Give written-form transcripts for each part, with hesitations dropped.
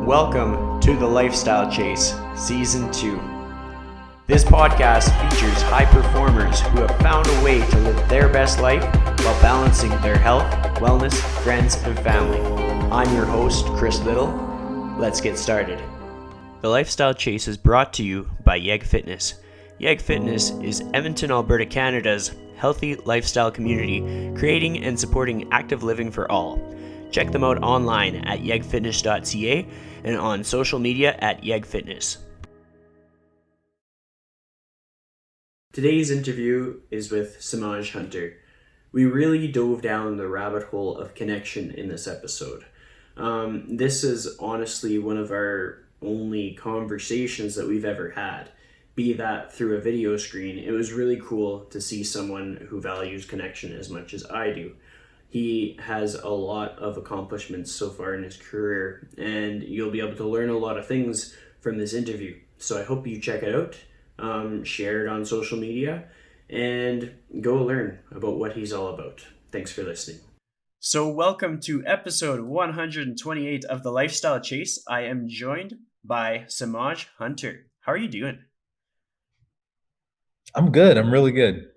Welcome to the Lifestyle Chase, Season 2. This podcast features high performers who have found a way to live their best life while balancing their health, wellness, friends, and family. I'm your host, Chris Little. Let's get started. The Lifestyle Chase is brought to you by Yeg Fitness. Yeg Fitness is Edmonton, Alberta, Canada's healthy lifestyle community, creating and supporting active living for all. Check them out online at yegfitness.ca and on social media at yegfitness. Today's interview is with Semaj Hunter. We really dove down the rabbit hole of connection in this episode. This is honestly one of our only conversations that we've ever had, be that through a video screen. It was really cool to see someone who values connection as much as I do. He has a lot of accomplishments so far in his career, and you'll be able to learn a lot of things from this interview. So I hope you check it out, share it on social media, and go learn about what he's all about. Thanks for listening. So welcome to episode 128 of The Lifestyle Chase. I am joined by Semaj Hunter. How are you doing? I'm good. I'm really good.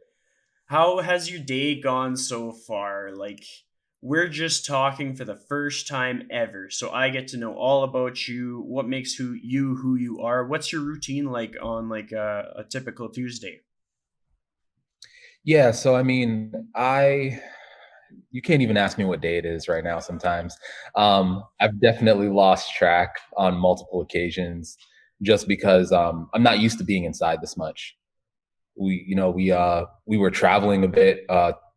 How has your day gone so far? We're just talking for the first time ever, so I get to know all about you, what makes who you are. What's your routine like on a typical Tuesday? Yeah, so I mean, you can't even ask me what day it is right now sometimes. I've definitely lost track on multiple occasions just because I'm not used to being inside this much. We were traveling a bit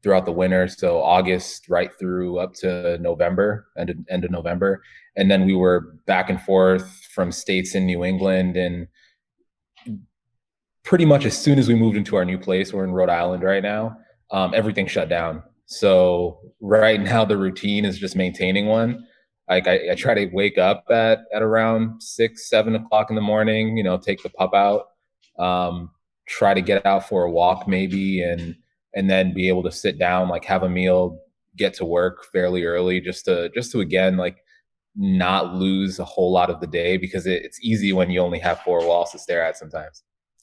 throughout the winter, so August right through up to November, end of November, and then we were back and forth from states in New England, and pretty much as soon as we moved into our new place, we're in Rhode Island right now, everything shut down. So right now the routine is just maintaining one. Like I try to wake up at around 6-7 o'clock in the morning, take the pup out. Try to get out for a walk maybe and then be able to sit down, like have a meal, get to work fairly early just to again like not lose a whole lot of the day, because it's easy when you only have four walls to stare at sometimes.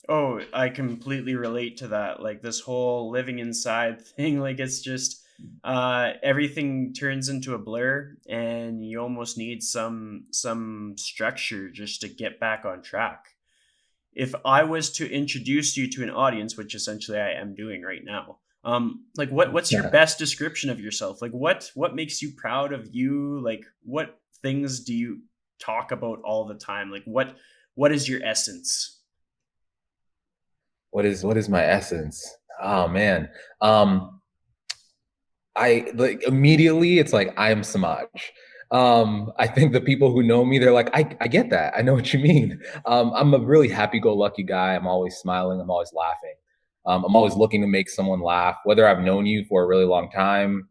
Oh, I completely relate to that. Like this whole living inside thing, it's just everything turns into a blur, and you almost need some structure just to get back on track. If I was to introduce you to an audience, which essentially I am doing right now, what's your best description of yourself? What makes you proud of you? What things do you talk about all the time? What is your essence? What is my essence? Oh man. I like immediately it's like I am Semaj. I think the people who know me, they're like, I get that. I know what you mean. I'm a really happy-go-lucky guy. I'm always smiling. I'm always laughing. I'm always looking to make someone laugh, whether I've known you for a really long time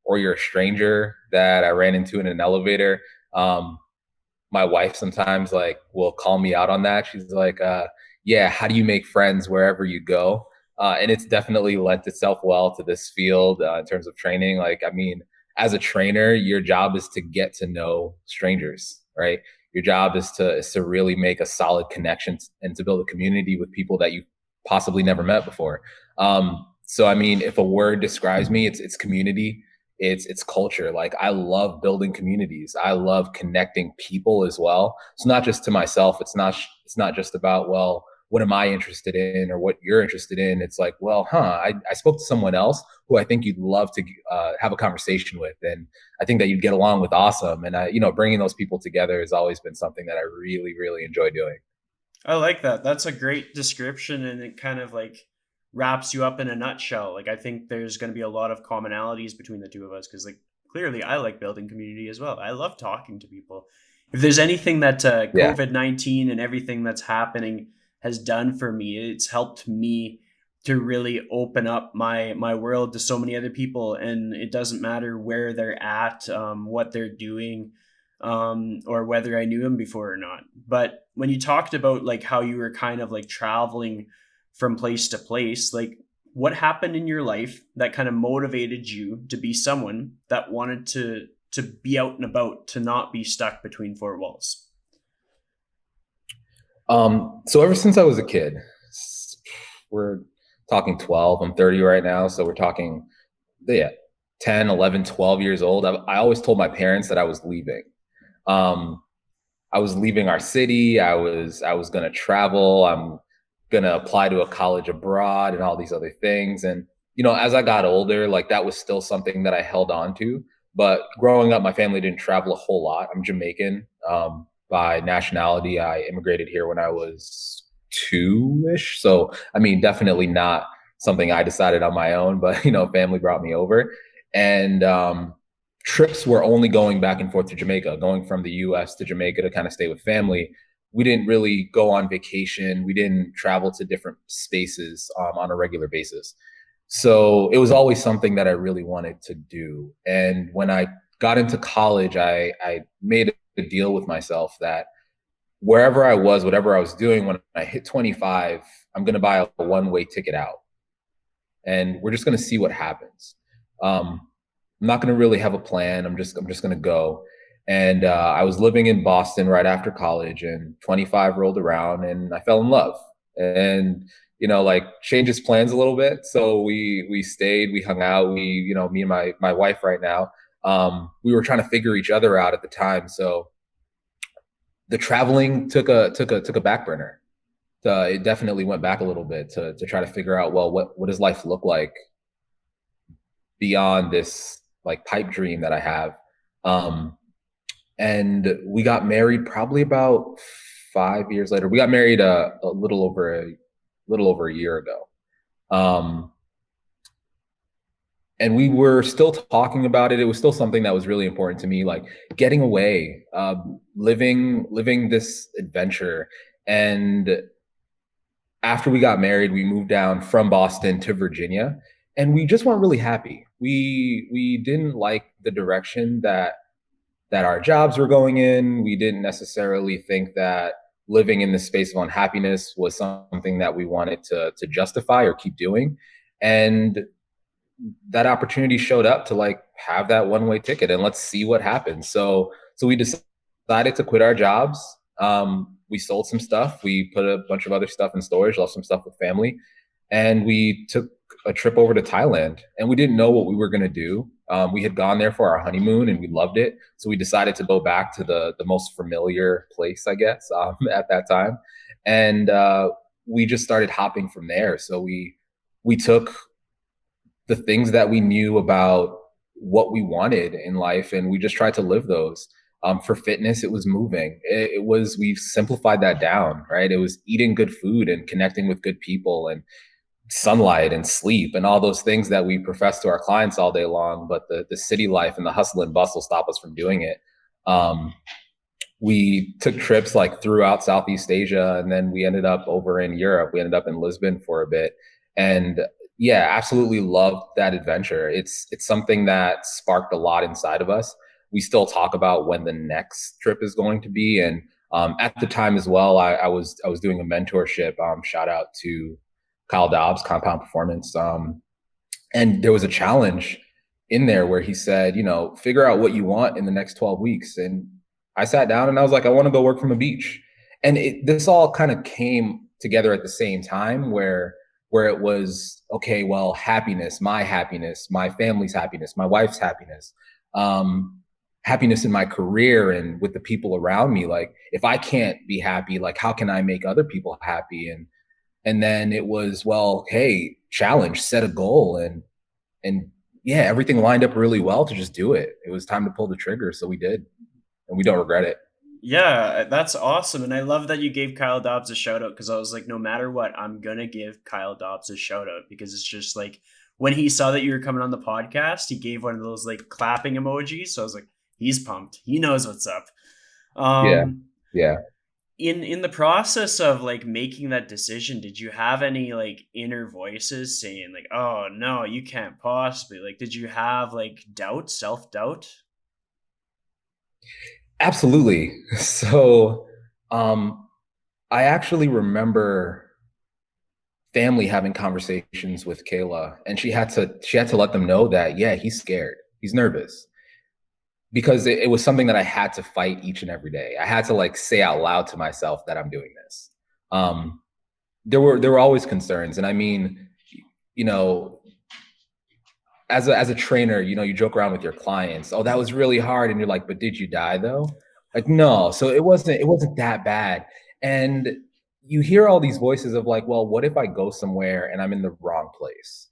or you're a stranger that I ran into in an elevator. My wife sometimes will call me out on that. She's like, yeah, how do you make friends wherever you go? And it's definitely lent itself well to this field in terms of training. As a trainer, your job is to get to know strangers, right? Your job is to really make a solid connection and to build a community with people that you possibly never met before. If a word describes me, it's community, it's culture. Like I love building communities. I love connecting people as well. It's not just to myself. It's not just about, well, what am I interested in or what you're interested in? It's like, well, I spoke to someone else who I think you'd love to have a conversation with. And I think that you'd get along with awesome. And bringing those people together has always been something that I really, really enjoy doing. I like that. That's a great description, and it kind of wraps you up in a nutshell. I think there's going to be a lot of commonalities between the two of us, because clearly I like building community as well. I love talking to people. If there's anything that COVID-19 and everything that's happening has done for me, it's helped me to really open up my world to so many other people, and it doesn't matter where they're at, what they're doing, or whether I knew them before or not. But when you talked about how you were kind of traveling from place to place, what happened in your life that kind of motivated you to be someone that wanted to be out and about, to not be stuck between four walls? So ever since I was a kid, we're talking 12, I'm 30 right now. So we're talking, yeah, 10, 11, 12 years old. I always told my parents that I was leaving. Um, I was leaving our city. I was going to travel. I'm going to apply to a college abroad and all these other things. And as I got older, like that was still something that I held on to. But growing up, my family didn't travel a whole lot. I'm Jamaican by nationality. I immigrated here when I was two-ish. So I mean, definitely not something I decided on my own, but family brought me over. And trips were only going back and forth to Jamaica, going from the US to Jamaica to kind of stay with family. We didn't really go on vacation. We didn't travel to different spaces on a regular basis. So it was always something that I really wanted to do. And when I got into college, I made a deal with myself that wherever I was, whatever I was doing, when I hit 25, I'm going to buy a one-way ticket out. And we're just going to see what happens. I'm not going to really have a plan. I'm just going to go. And I was living in Boston right after college, and 25 rolled around, and I fell in love. And like changed his plans a little bit. So we stayed, we hung out. Me and my wife right now, we were trying to figure each other out at the time. So the traveling took a back burner. It definitely went back a little bit to try to figure out, well, what does life look like beyond this like pipe dream that I have. Um, and we got married probably about 5 years later. We got married a little over a year ago. Um, and we were still talking about it. It was still something that was really important to me, like getting away, living this adventure. And after we got married, we moved down from Boston to Virginia, and we just weren't really happy. We didn't like the direction that our jobs were going in. We didn't necessarily think that living in the space of unhappiness was something that we wanted to justify or keep doing. And that opportunity showed up to like have that one-way ticket and let's see what happens. So we decided to quit our jobs. We sold some stuff. We put a bunch of other stuff in storage, left some stuff with family, and we took a trip over to Thailand. And we didn't know what we were going to do. We had gone there for our honeymoon and we loved it. So we decided to go back to the most familiar place, I guess, at that time. And we just started hopping from there. So we took the things that we knew about what we wanted in life, and we just tried to live those. For fitness, it was moving. We simplified that down, right? It was eating good food and connecting with good people and sunlight and sleep and all those things that we profess to our clients all day long. But the city life and the hustle and bustle stop us from doing it. We took trips like throughout Southeast Asia, and then we ended up over in Europe. We ended up in Lisbon for a bit, and yeah, absolutely loved that adventure. It's something that sparked a lot inside of us. We still talk about when the next trip is going to be, and at the time as well, I was doing a mentorship. Shout out to Kyle Dobbs, Compound Performance, and there was a challenge in there where he said, figure out what you want in the next 12 weeks. And I sat down and I was like, I want to go work from a beach. And this all kind of came together at the same time where it was, okay, well, happiness, my family's happiness, my wife's happiness, happiness in my career and with the people around me. Like, if I can't be happy, like, how can I make other people happy? And then it was, well, hey, challenge, set a goal, and yeah, everything lined up really well to just do it. It was time to pull the trigger, so we did, and we don't regret it. Yeah, that's awesome. And I love that you gave Kyle Dobbs a shout out because I was like, no matter what, I'm going to give Kyle Dobbs a shout out because it's just like when he saw that you were coming on the podcast, he gave one of those like clapping emojis. So I was like, he's pumped. He knows what's up. Yeah, Um, yeah. in the process of like making that decision, did you have any like inner voices saying like, oh no, you can't possibly, like, did you have like doubt, self-doubt? Absolutely. So, I actually remember family having conversations with Kayla, and she had to let them know that, yeah, he's scared, he's nervous, because it was something that I had to fight each and every day. I had to like say out loud to myself that I'm doing this. Um, there were always concerns, and I mean, you know, as a trainer, you joke around with your clients. Oh, that was really hard, and you're like, but did you die though? Like, no. So it wasn't that bad. And you hear all these voices of like, well, what if I go somewhere and I'm in the wrong place?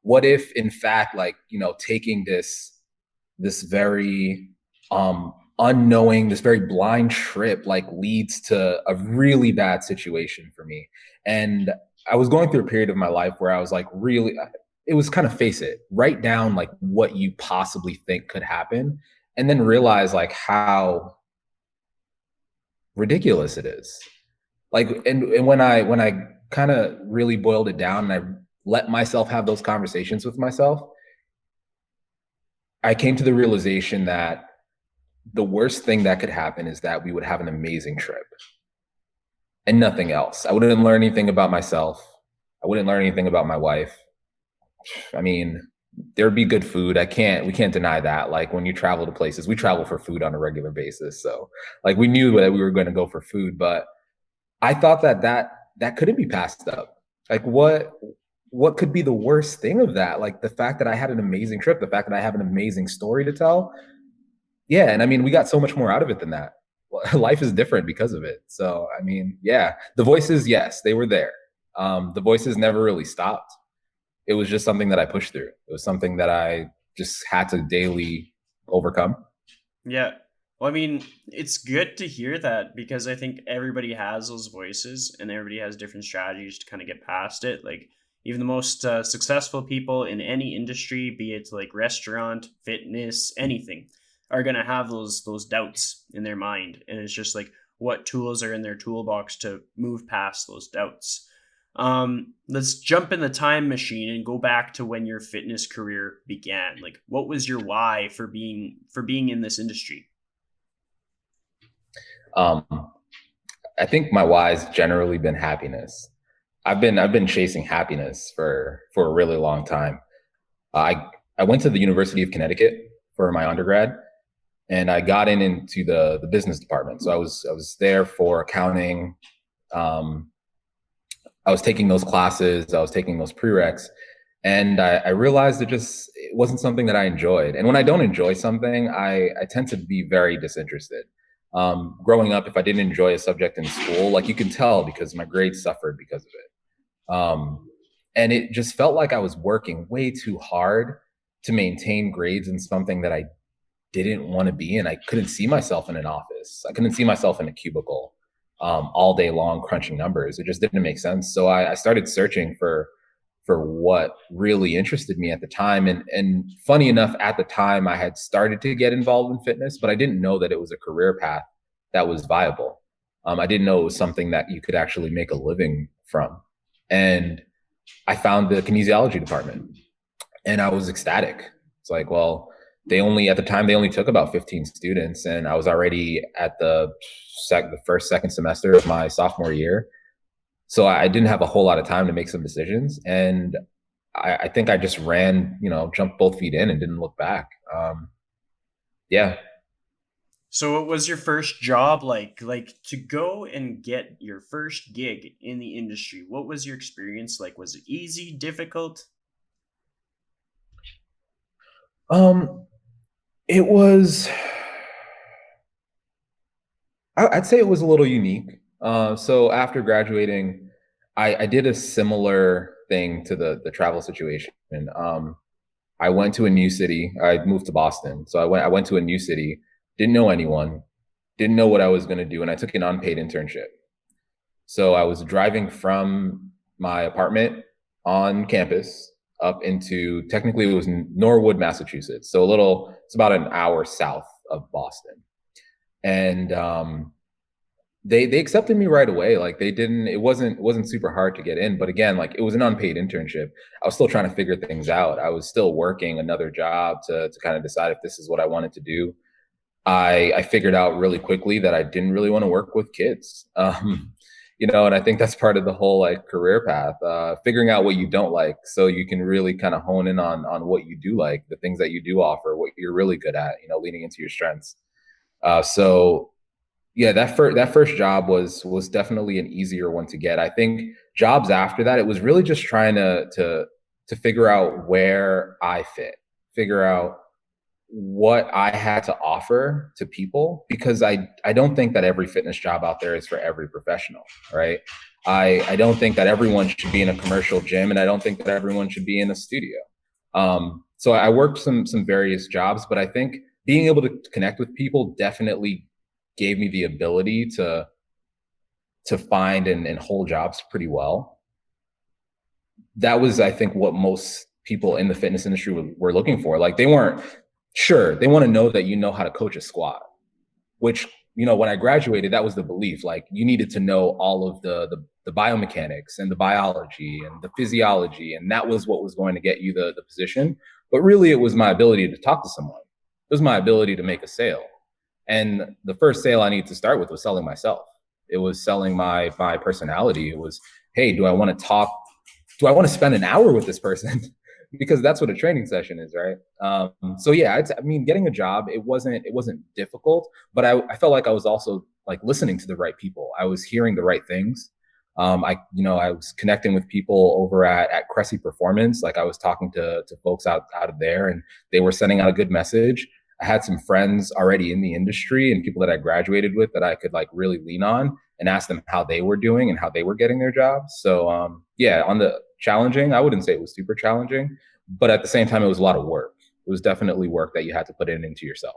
What if, in fact, like, taking this very unknowing, this very blind trip like leads to a really bad situation for me. And I was going through a period of my life where I was like, really, it was kind of face it, write down like what you possibly think could happen, and then realize like how ridiculous it is. Like, and when I kind of really boiled it down and I let myself have those conversations with myself, I came to the realization that the worst thing that could happen is that we would have an amazing trip and nothing else. I wouldn't learn anything about myself. I wouldn't learn anything about my wife. I mean, there'd be good food. We can't deny that. Like when you travel to places, we travel for food on a regular basis. So like we knew that we were going to go for food, but I thought that couldn't be passed up. Like what could be the worst thing of that? Like the fact that I had an amazing trip, the fact that I have an amazing story to tell. Yeah, and I mean, we got so much more out of it than that. Life is different because of it. So, I mean, yeah, the voices, yes, they were there. The voices never really stopped. It was just something that I pushed through. It was something that I just had to daily overcome. Yeah. Well, I mean, it's good to hear that because I think everybody has those voices and everybody has different strategies to kind of get past it. Like, even the most successful people in any industry, be it like restaurant, fitness, anything, are going to have those doubts in their mind. And it's just like what tools are in their toolbox to move past those doubts. Let's jump in the time machine and go back to when your fitness career began. Like, what was your why for being in this industry? Um, I think my why's generally been happiness. I've been chasing happiness for a really long time. I went to the University of Connecticut for my undergrad, and I got into the business department. So I was there for accounting. Um, I was taking those classes, I was taking those prereqs, and I realized it wasn't something that I enjoyed. And when I don't enjoy something, I tend to be very disinterested. Growing up, if I didn't enjoy a subject in school, like you can tell because my grades suffered because of it. And it just felt like I was working way too hard to maintain grades in something that I didn't want to be in. I couldn't see myself in an office. I couldn't see myself in a cubicle all day long crunching numbers. It just didn't make sense. So I started searching for what really interested me at the time. And funny enough, at the time I had started to get involved in fitness, but I didn't know that it was a career path that was viable. I didn't know it was something that you could actually make a living from. And I found the kinesiology department and I was ecstatic. It's like, well, at the time they only took about 15 students, and I was already at the first second semester of my sophomore year. So I didn't have a whole lot of time to make some decisions, and I think I just ran, jumped both feet in and didn't look back. Yeah. So what was your first job like? Like to go and get your first gig in the industry. What was your experience like? Was it easy, difficult? Um, it was. I'd say it was a little unique. So after graduating, I did a similar thing to the travel situation. I went to a new city. I moved to Boston, so I went to a new city. Didn't know anyone, didn't know what I was going to do, and I took an unpaid internship. So I was driving from my apartment on campus up into, technically it was Norwood, Massachusetts. So it's about an hour south of Boston. And they accepted me right away. Like they didn't, it wasn't super hard to get in. But again, like it was an unpaid internship. I was still trying to figure things out. I was still working another job to kind of decide if this is what I wanted to do. I figured out really quickly that I didn't really want to work with kids. And I think that's part of the whole like career path, figuring out what you don't like so you can really kind of hone in on what you do like, the things that you do offer, what you're really good at, leaning into your strengths. So Yeah, that first job was definitely an easier one to get. I think jobs after that, it was really just trying to figure out where I fit, figure out what I had to offer to people, because I don't think that every fitness job out there is for every professional, right? I don't think that everyone should be in a commercial gym, and I don't think that everyone should be in a studio. So I worked some various jobs, but I think being able to connect with people definitely gave me the ability to find and hold jobs pretty well. That was, I think, what most people in the fitness industry were looking for. Like, they weren't sure, they want to know that you know how to coach a squat, which, when I graduated, that was the belief. Like, you needed to know all of the biomechanics and the biology and the physiology, and that was what was going to get you the position. But really, it was my ability to talk to someone. It was my ability to make a sale. And the first sale I needed to start with was selling myself. It was selling my personality. It was, hey, do I want to talk? Do I want to spend an hour with this person? Because that's what a training session is, right? So yeah, I mean, getting a job, it wasn't difficult, but I felt like I was also like listening to the right people. I was hearing the right things. I was connecting with people over at Cressy Performance. Like, I was talking to folks out of there, and they were sending out a good message. I had some friends already in the industry and people that I graduated with that I could like really lean on and ask them how they were doing and how they were getting their jobs. So yeah, on the challenging, I wouldn't say it was super challenging, but at the same time, it was a lot of work. It was definitely work that you had to put into yourself.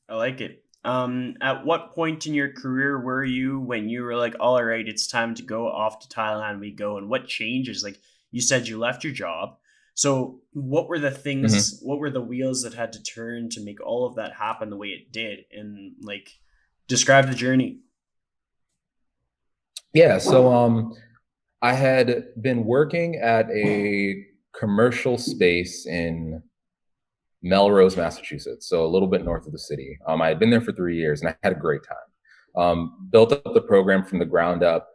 I like it. At what point in your career were you when you were like, all right, it's time to go off to Thailand, we go? And what changes? Like you said, you left your job. So what were the Mm-hmm. things, what were the wheels that had to turn to make all of that happen the way it did? And like, describe the journey. Yeah, so I had been working at a commercial space in Melrose, Massachusetts, so a little bit north of the city. I had been there for 3 years and I had a great time. Built up the program from the ground up,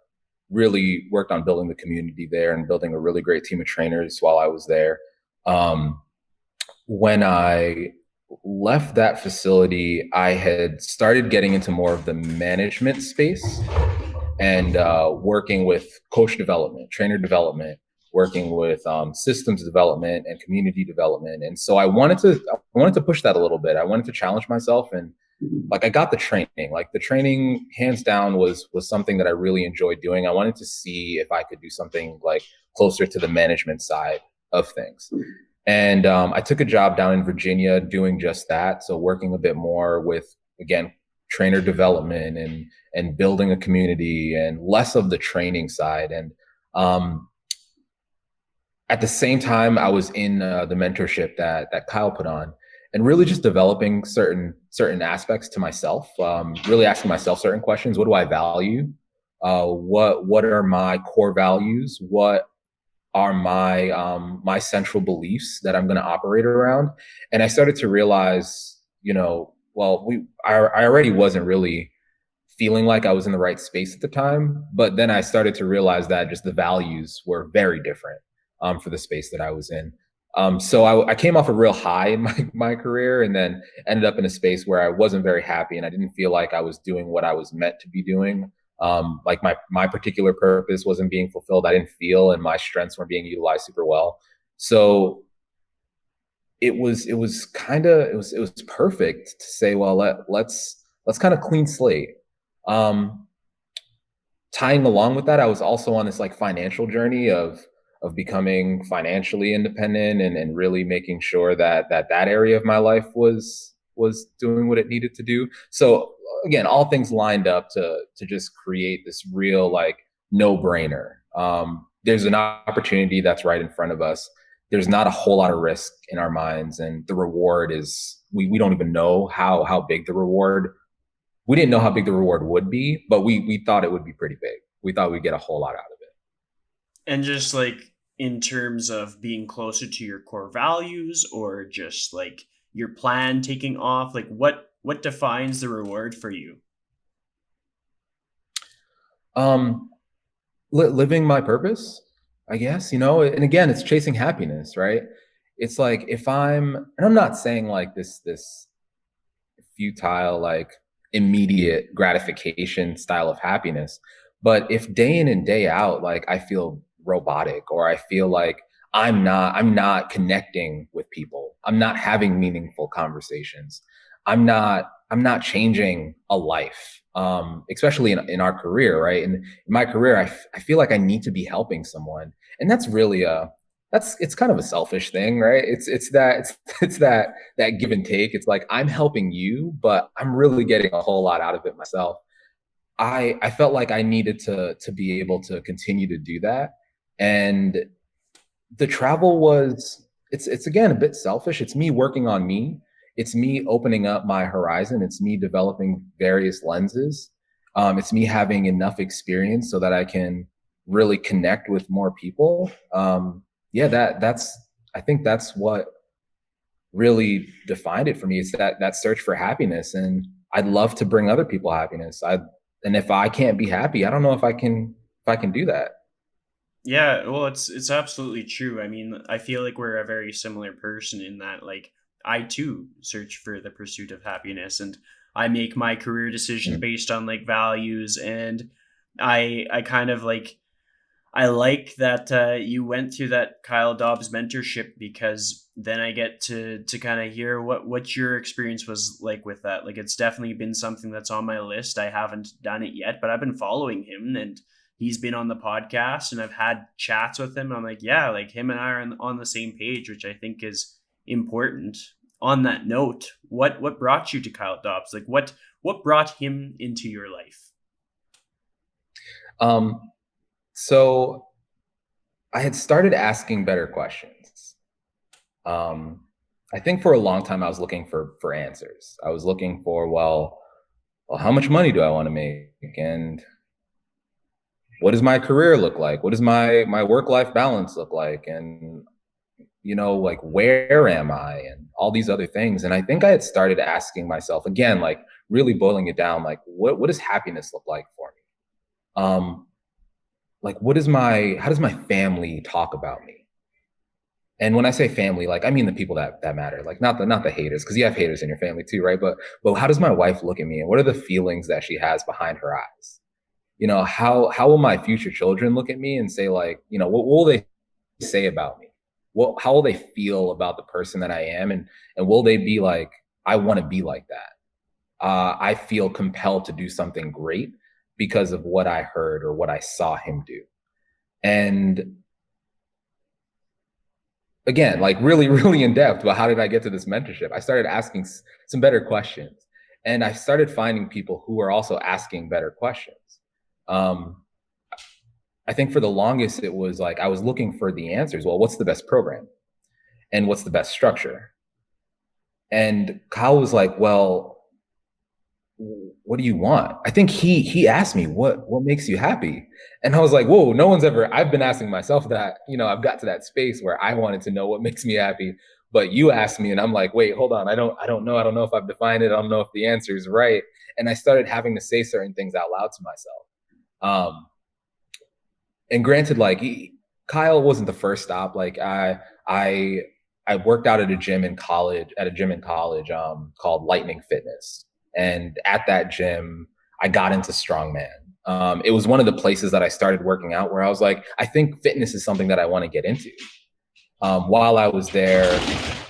really worked on building the community there and building a really great team of trainers while I was there. Um, when I left that facility, I had started getting into more of the management space and working with coach development, trainer development, working with systems development and community development. And so I wanted to push that a little bit. I wanted to challenge myself, and like, I got the training. Like, the training, hands down, was something that I really enjoyed doing. I wanted to see if I could do something like closer to the management side of things. And I took a job down in Virginia doing just that. So working a bit more with, again, trainer development and building a community and less of the training side. And um, at the same time, I was in the mentorship that Kyle put on, and really just developing certain aspects to myself. Really asking myself certain questions. What do I value? What are my core values? What are my central beliefs that I'm going to operate around? And I started to realize, well, I already wasn't really feeling like I was in the right space at the time, but then I started to realize that just the values were very different for the space that I was in. So I came off a real high in my career, and then ended up in a space where I wasn't very happy, and I didn't feel like I was doing what I was meant to be doing. Like, my particular purpose wasn't being fulfilled. I didn't feel, and my strengths weren't being utilized super well. So it was kind of it was perfect to say, well, let's kind of clean slate. Um, Tying along with that, I was also on this like financial journey of becoming financially independent, and really making sure that area of my life was doing what it needed to do. So again, all things lined up to just create this real like no brainer. There's an opportunity that's right in front of us. There's not a whole lot of risk in our minds, and the reward is, we don't even know how big the reward, we didn't know how big the reward would be, but we thought it would be pretty big. We thought we'd get a whole lot out of it. And just like in terms of being closer to your core values or just like your plan taking off, like what defines the reward for you? Um, Living my purpose, I guess, and again, it's chasing happiness, right? It's like, if I'm, and I'm not saying like this futile, like, immediate gratification style of happiness. But if day in and day out, like I feel robotic, or I feel like I'm not connecting with people, I'm not having meaningful conversations, I'm not changing a life, especially in our career, right? And in my career, I feel like I need to be helping someone. And that's really it's kind of a selfish thing, right? It's that give and take. It's like I'm helping you, but I'm really getting a whole lot out of it myself. I felt like I needed to be able to continue to do that. And the travel was it's again a bit selfish. It's me working on me. It's me opening up my horizon. It's me developing various lenses. It's me having enough experience so that I can really connect with more people. Yeah, that's I think that's what really defined it for me. It's that search for happiness, and I'd love to bring other people happiness. And if I can't be happy, I don't know if I can do that. Yeah, well, it's absolutely true. I mean, I feel like we're a very similar person in that, like, I too search for the pursuit of happiness, and I make my career decisions Mm. based on like values, and I kind of like I like that you went through that Kyle Dobbs mentorship, because then I get to kind of hear what your experience was like with that. Like, it's definitely been something that's on my list. I haven't done it yet, but I've been following him, and he's been on the podcast, and I've had chats with him. I'm like, yeah, like him and I are on the same page, which I think is important. On that note, what brought you to Kyle Dobbs? Like, what brought him into your life? Um, so I had started asking better questions. Um, I think for a long time I was looking for answers. I was looking for, well, how much money do I want to make, and what does my career look like? What does my work life balance look like? And like where am I, and all these other things. And I think I had started asking myself again, like really boiling it down, like what does happiness look like for me? Like how does my family talk about me? And when I say family, like I mean the people that matter, like not the haters, because you have haters in your family too, right? But how does my wife look at me, and what are the feelings that she has behind her eyes? How will my future children look at me and say, like, what will they say about me? How will they feel about the person that I am, and will they be like, I want to be like that? I feel compelled to do something great because of what I heard or what I saw him do. And again, like really, really in depth about how did I get to this mentorship? I started asking some better questions, and I started finding people who are also asking better questions. Um, I think for the longest, it was like I was looking for the answers. Well, what's the best program, and what's the best structure? And Kyle was like, well, what do you want? I think he asked me what makes you happy. And I was like, whoa, no one's ever I've been asking myself that. I've got to that space where I wanted to know what makes me happy. But you asked me, and I'm like, wait, hold on. I don't know. I don't know if I've defined it. I don't know if the answer is right. And I started having to say certain things out loud to myself. Um, and granted, like Kyle wasn't the first stop. Like I I worked out at a gym in college, called Lightning Fitness. And at that gym, I got into strongman. It was one of the places that I started working out where I was like, I think fitness is something that I want to get into. While I was there,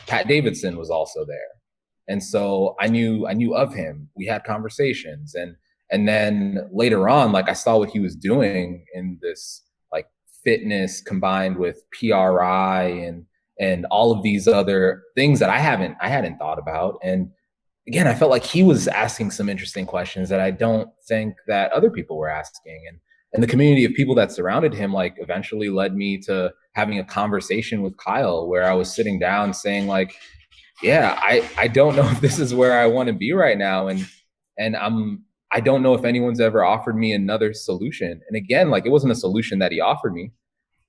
Pat Davidson was also there, and so I knew of him. We had conversations, and then later on, like I saw what he was doing in this like fitness combined with PRI and all of these other things that I hadn't thought about. And again, I felt like he was asking some interesting questions that I don't think that other people were asking. And the community of people that surrounded him, like, eventually led me to having a conversation with Kyle where I was sitting down saying, like, yeah, I don't know if this is where I want to be right now. And I don't know if anyone's ever offered me another solution. And again, like, it wasn't a solution that he offered me.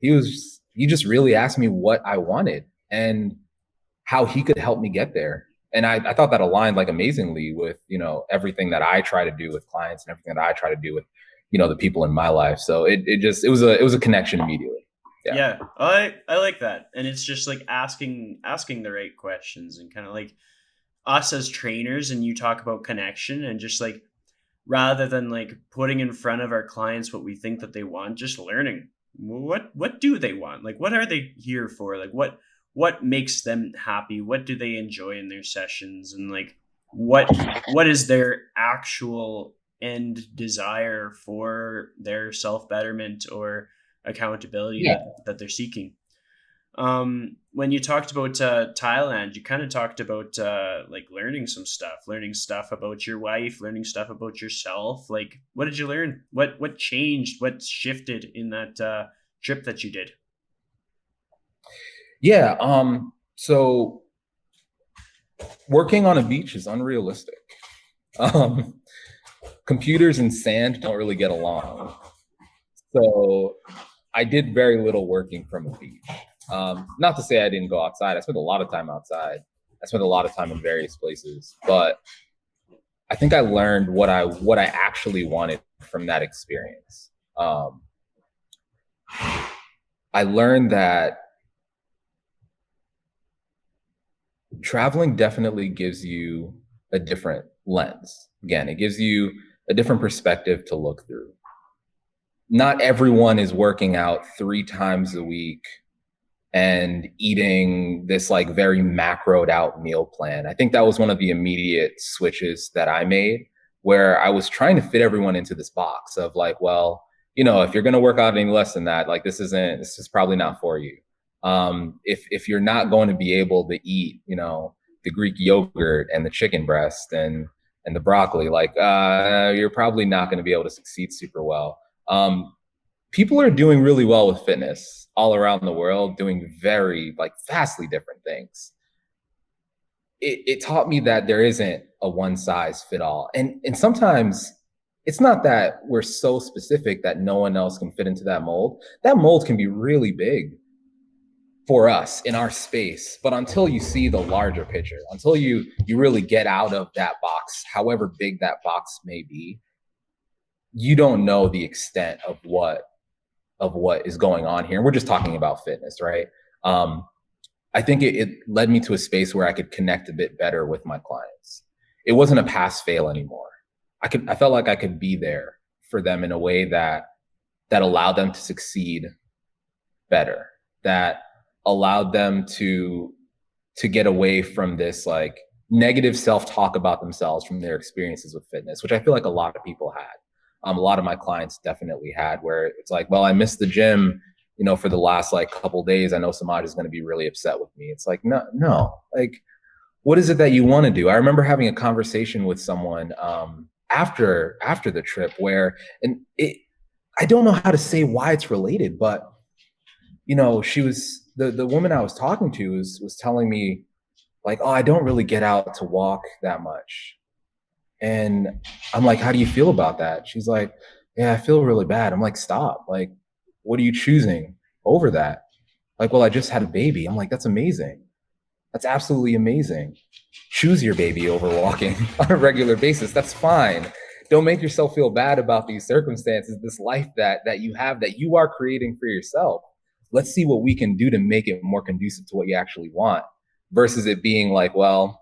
He just really asked me what I wanted and how he could help me get there. And I thought that aligned like amazingly with, everything that I try to do with clients and everything that I try to do with, the people in my life. So it was a connection immediately. Yeah. Yeah, I like that, and it's just like asking the right questions, and kind of like us as trainers, and you talk about connection and just like rather than like putting in front of our clients what we think that they want, just learning what do they want, like what are they here for, like what makes them happy, what do they enjoy in their sessions, and like what is their actual end desire for their self betterment or accountability Yeah. that they're seeking. When you talked about Thailand, you kind of talked about like learning stuff about your wife, learning stuff about yourself. Like, what did you learn? What changed? What shifted in that trip that you did? Yeah. So working on a beach is unrealistic. Um, computers and sand don't really get along. So I did very little working from a beach. Not to say I didn't go outside. I spent a lot of time outside. I spent a lot of time in various places, but I think I learned what I actually wanted from that experience. I learned that traveling definitely gives you a different lens. Again, it gives you a different perspective to look through. Not everyone is working out 3 times a week and eating this like very macroed out meal plan. I think that was one of the immediate switches that I made where I was trying to fit everyone into this box of like, well, if you're going to work out any less than that, like this is probably not for you. If you're not going to be able to eat, the Greek yogurt and the chicken breast and the broccoli, like you're probably not going to be able to succeed super well. People are doing really well with fitness all around the world, doing very like vastly different things. It taught me that there isn't a one size fit all, and sometimes it's not that we're so specific that no one else can fit into that mold. That mold can be really big for us in our space, but until you see the larger picture, until you really get out of that box, however big that box may be, you don't know the extent of what is going on here. And we're just talking about fitness, right? I think it led me to a space where I could connect a bit better with my clients. It wasn't a pass fail anymore. I felt like I could be there for them in a way that allowed them to succeed better, that allowed them to get away from this like negative self-talk about themselves from their experiences with fitness, which I feel like a lot of people had. A lot of my clients definitely had, where it's like, well, I missed the gym, for the last like couple days. I know Semaj is going to be really upset with me. It's like, no, like, what is it that you want to do? I remember having a conversation with someone after the trip where, and I don't know how to say why it's related, but she was the woman I was talking to was telling me like, oh, I don't really get out to walk that much. And I'm like, how do you feel about that? She's like, yeah, I feel really bad. I'm like, stop. Like, what are you choosing over that? Like, well, I just had a baby. I'm like, that's amazing. That's absolutely amazing. Choose your baby over walking on a regular basis. That's fine. Don't make yourself feel bad about these circumstances, this life that you have, that you are creating for yourself. Let's see what we can do to make it more conducive to what you actually want, versus it being like, well,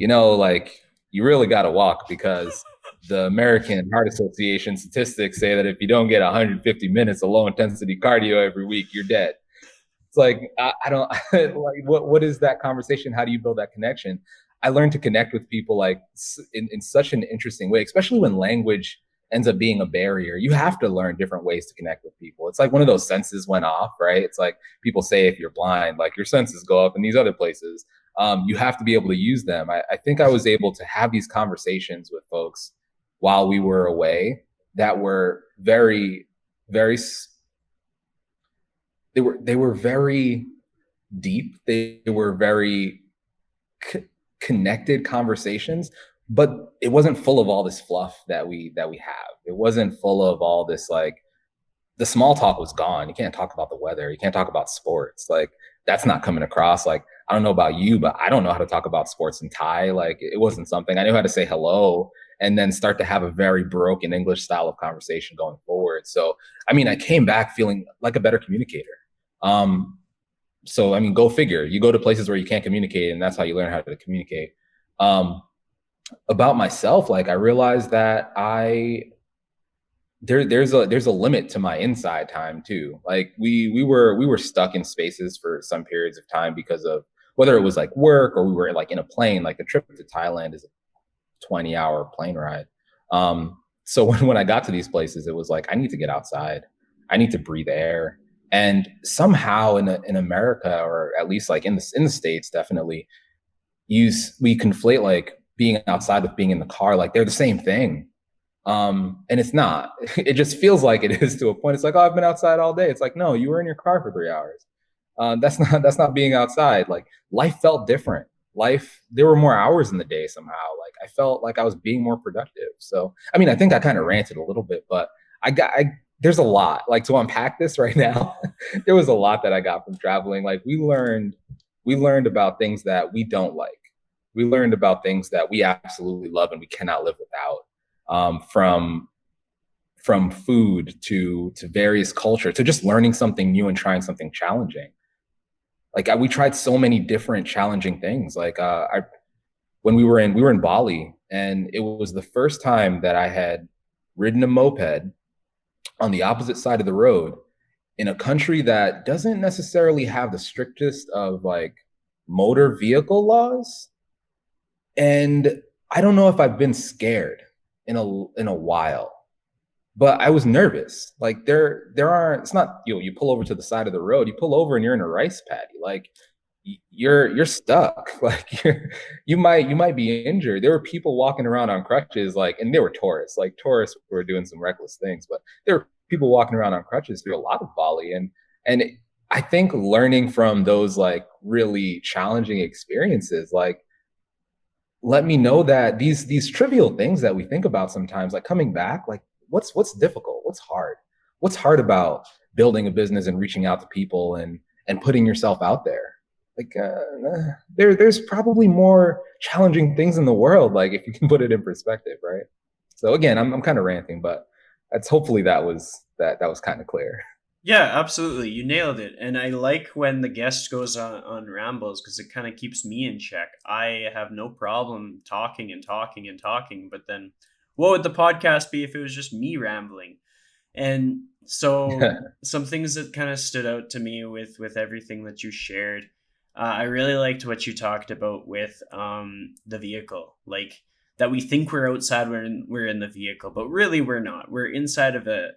like, you really got to walk because the American Heart Association statistics say that if you don't get 150 minutes of low intensity cardio every week, you're dead. It's like, I don't like, what is that conversation? How do you build that connection? I learned to connect with people like in such an interesting way, especially when language ends up being a barrier. You have to learn different ways to connect with people. It's like one of those senses went off, right? It's like people say if you're blind, like your senses go up in these other places. You have to be able to use them. I think I was able to have these conversations with folks while we were away that were very, very, they were very deep. They were very connected conversations, but it wasn't full of all this fluff that we have. It wasn't full of all this like, the small talk was gone. You can't talk about the weather. You can't talk about sports. Like, that's not coming across. Like, I don't know about you, but I don't know how to talk about sports in Thai. Like, it wasn't something I knew how to say hello and then start to have a very broken English style of conversation going forward. So, I mean, I came back feeling like a better communicator. So, I mean, go figure. You go to places where you can't communicate, and that's how you learn how to communicate. Um, about myself, like I realized that there's a limit to my inside time too. Like we were stuck in spaces for some periods of time because of whether it was like work or we were like in a plane. Like the trip to Thailand is a 20-hour plane ride. So when I got to these places, it was like I need to get outside. I need to breathe air. And somehow in America, or at least like in the States, definitely we conflate like being outside with being in the car. Like they're the same thing. And it's not. It just feels like it is to a point. It's like, oh, I've been outside all day. It's like, no, you were in your car for 3 hours. That's not being outside. Like life felt different. Life, there were more hours in the day somehow. Like I felt like I was being more productive. So I mean, I think I kind of ranted a little bit, but there's a lot. Like to unpack this right now, there was a lot that I got from traveling. Like we learned about things that we don't like. We learned about things that we absolutely love and we cannot live without. From food to various culture to just learning something new and trying something challenging. Like we tried so many different challenging things. Like I when we were in Bali, and it was the first time that I had ridden a moped on the opposite side of the road in a country that doesn't necessarily have the strictest of like motor vehicle laws. And I don't know if I've been scared in a while, but I was nervous. Like there are it's not you pull over to the side of the road, you pull over and you're in a rice paddy. Like you're stuck. Like you might be injured. There were people walking around on crutches, like, and they were tourists. Like tourists were doing some reckless things, but there were people walking around on crutches through a lot of Bali. And I think learning from those like really challenging experiences, like let me know that these trivial things that we think about sometimes, like coming back, like what's difficult, what's hard about building a business and reaching out to people and putting yourself out there. Like there's probably more challenging things in the world, like if you can put it in perspective, right? So again, I'm kind of ranting, but that's hopefully that was kind of clear. Yeah, absolutely. You nailed it. And I like when the guest goes on rambles because it kind of keeps me in check. I have no problem talking and talking and talking, but then what would the podcast be if it was just me rambling? And so some things that kind of stood out to me with everything that you shared. I really liked what you talked about with the vehicle, like that we think we're outside, we're in the vehicle, but really we're not. We're inside of a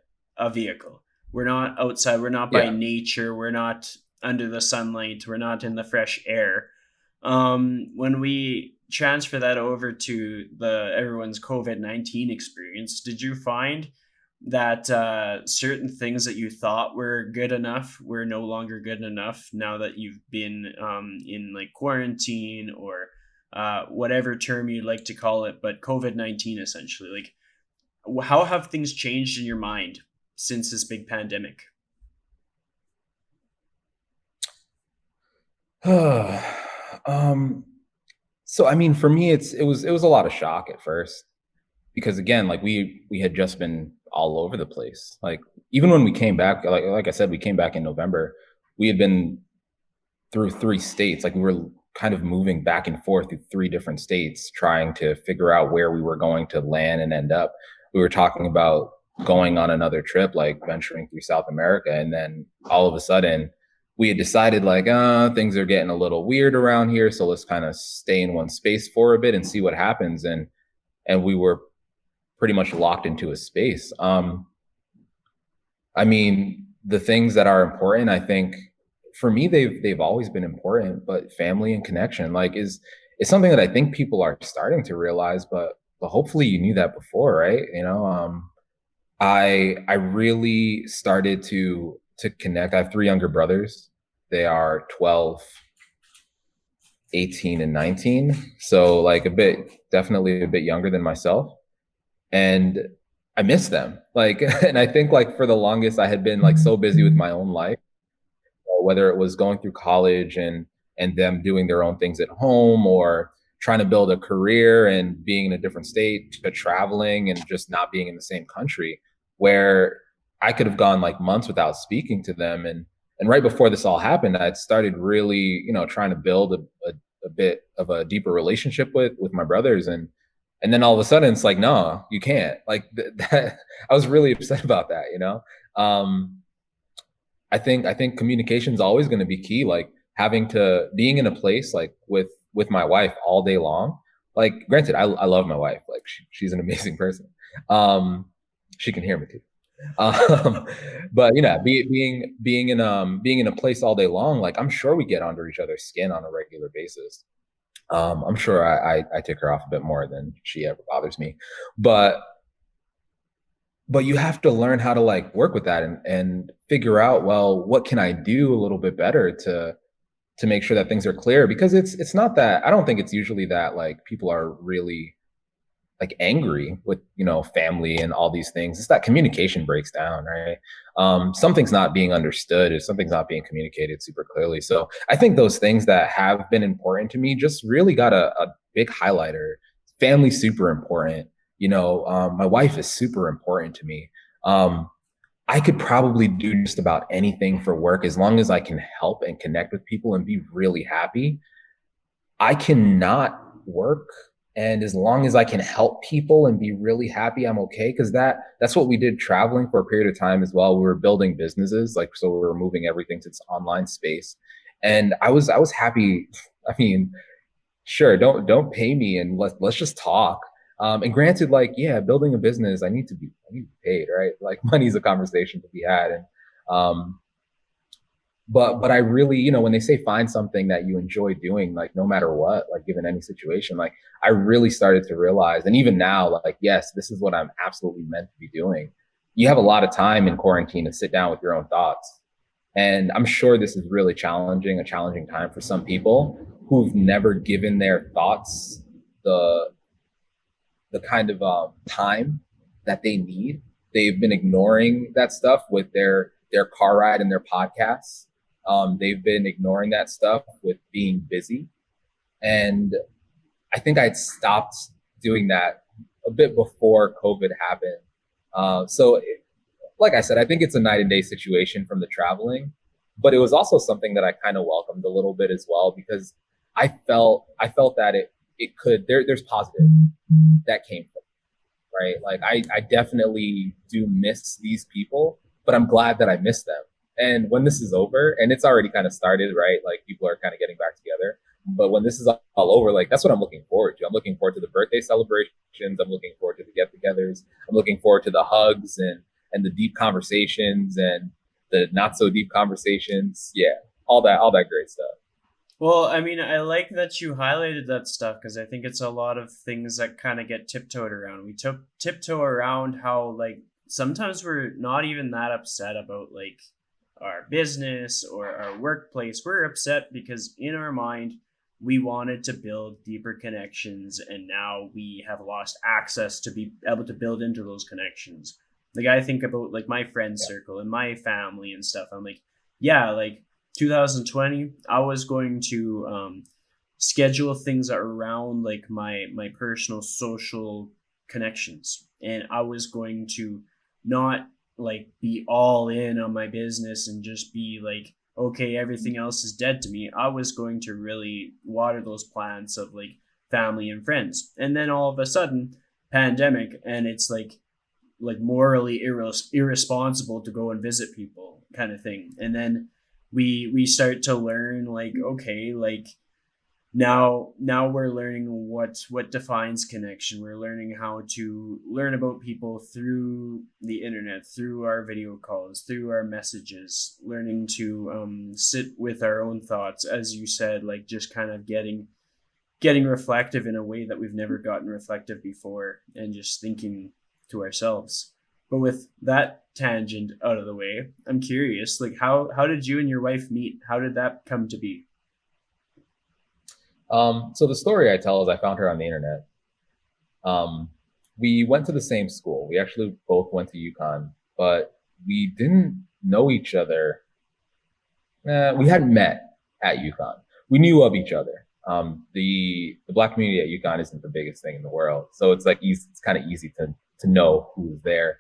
vehicle. We're not outside. We're not by Yeah. nature. We're not under the sunlight. We're not in the fresh air. When we transfer that over to the everyone's COVID-19 experience, did you find that certain things that you thought were good enough were no longer good enough now that you've been in like quarantine or whatever term you'd like to call it, but COVID-19 essentially? Like, how have things changed in your mind since this big pandemic? um, so I mean, for me, it was a lot of shock at first because again, like we had just been all over the place. Like even when we came back, like I said, we came back in November. We had been through 3 states. Like we were kind of moving back and forth through 3 different states, trying to figure out where we were going to land and end up. We were talking about going on another trip, like venturing through South America, and then all of a sudden we had decided like things are getting a little weird around here, so let's kind of stay in one space for a bit and see what happens. And we were pretty much locked into a space. I mean, the things that are important, I think for me, they've always been important, but family and connection, like is something that I think people are starting to realize, but hopefully you knew that before, right? I really started to connect. I have 3 younger brothers. They are 12, 18, and 19. So like definitely a bit younger than myself. And I miss them. Like, and I think like for the longest I had been like so busy with my own life, whether it was going through college and them doing their own things at home, or trying to build a career and being in a different state, to traveling and just not being in the same country, where I could have gone like months without speaking to them. And right before this all happened, I'd started really, trying to build a bit of a deeper relationship with my brothers, and then all of a sudden it's like, no, you can't. Like that, I was really upset about that. Um, I think communication is always going to be key. Like having to being in a place like with my wife all day long. Like, granted, I love my wife. Like she's an amazing person. Um, she can hear me too. Um, but being in a place all day long, like I'm sure we get under each other's skin on a regular basis. I'm sure I tick her off a bit more than she ever bothers me, but you have to learn how to like work with that and figure out, well, what can I do a little bit better to make sure that things are clear, because it's not that, I don't think it's usually that like people are really like angry with family and all these things. It's that communication breaks down, right? Something's not being understood, if something's not being communicated super clearly. So I think those things that have been important to me just really got a big highlighter. Family super important. My wife is super important to me. I could probably do just about anything for work as long as I can help and connect with people and be really happy. I cannot work, and as long as I can help people and be really happy, I'm okay. Because that's what we did traveling for a period of time as well. We were building businesses, like, so we were moving everything to this online space, and I was happy. I mean, sure, don't pay me, and let's just talk. And granted, like, yeah, building a business, I need to be paid, right? Like, money's a conversation to be had, and but I really, when they say find something that you enjoy doing, like no matter what, like given any situation, like I really started to realize, and even now, like, yes, this is what I'm absolutely meant to be doing. You have a lot of time in quarantine to sit down with your own thoughts. And I'm sure this is really challenging, a challenging time for some people who've never given their thoughts the the kind of time that they need. They've been ignoring that stuff with their car ride and their podcasts. They've been ignoring that stuff with being busy, and I think I'd stopped doing that a bit before COVID happened. Like I said, I think it's a night and day situation from the traveling, but it was also something that I kind of welcomed a little bit as well, because I felt that it could there's positive that came from it, right? Like I definitely do miss these people, but I'm glad that I miss them. And when this is over, and it's already kind of started, right? Like people are kind of getting back together. But when this is all over, like that's what I'm looking forward to. I'm looking forward to the birthday celebrations. I'm looking forward to the get-togethers. I'm looking forward to the hugs and the deep conversations and the not so deep conversations. Yeah, all that great stuff. Well, I mean, I like that you highlighted that stuff because I think it's a lot of things that kind of get tiptoed around. We tiptoe around how, like, sometimes we're not even that upset about, like, our business or our workplace. We're upset because in our mind, we wanted to build deeper connections, and now we have lost access to be able to build into those connections. Like, I think about, like, my friend Yeah. circle and my family and stuff. I'm like, yeah, like, 2020, I was going to schedule things around like my personal social connections, and I was going to not like be all in on my business and just be like, okay, everything else is dead to me. I was going to really water those plants of like family and friends, and then all of a sudden, pandemic, and it's like morally irresponsible to go and visit people kind of thing. And then we start to learn like, okay, like now we're learning what defines connection. We're learning how to learn about people through the internet, through our video calls, through our messages, learning to sit with our own thoughts, as you said, like just kind of getting reflective in a way that we've never gotten reflective before, and just thinking to ourselves. But with that tangent out of the way, I'm curious, like how did you and your wife meet? How did that come to be? So the story I tell is I found her on the internet. Um, we went to the same school. We actually both went to UConn, but we didn't know each other. We hadn't met at UConn. We knew of each other. The black community at UConn isn't the biggest thing in the world, so it's like easy, it's kind of easy to know who's there.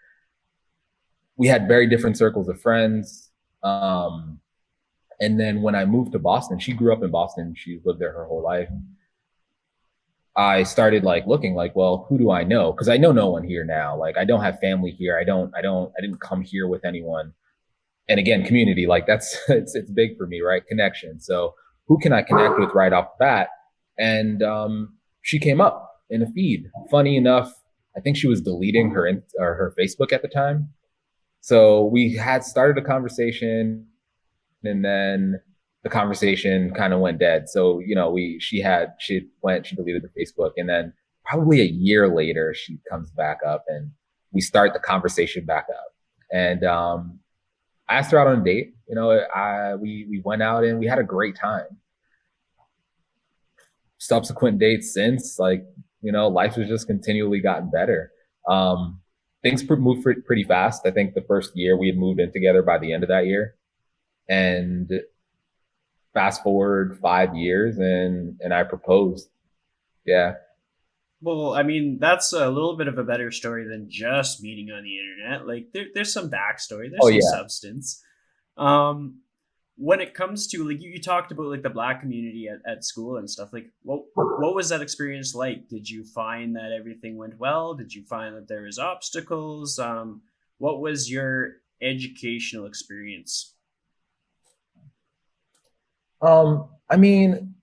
We had very different circles of friends. And then when I moved to Boston, she grew up in Boston. She's lived there her whole life. I started like looking like, well, who do I know? Because I know no one here now. Like I don't have family here. I didn't come here with anyone. And again, community, like that's it's big for me, right? Connection. So who can I connect with right off the bat? And she came up in a feed. Funny enough, I think she was deleting her Facebook at the time. So we had started a conversation, and then the conversation kind of went dead. So she deleted the Facebook, and then probably a year later she comes back up, and we start the conversation back up. And I asked her out on a date. We went out and we had a great time. Subsequent dates since, like, life has just continually gotten better. Things moved pretty fast. I think the first year we had moved in together by the end of that year. And fast forward 5 years and I proposed. Yeah. Well, I mean, that's a little bit of a better story than just meeting on the internet. Like, there's some backstory, there's Oh some yeah. substance. Um, when it comes to like you talked about like the black community at school and stuff, like what was that experience like? Did you find that everything went well? Did you find that there was obstacles? What was your educational experience? I mean,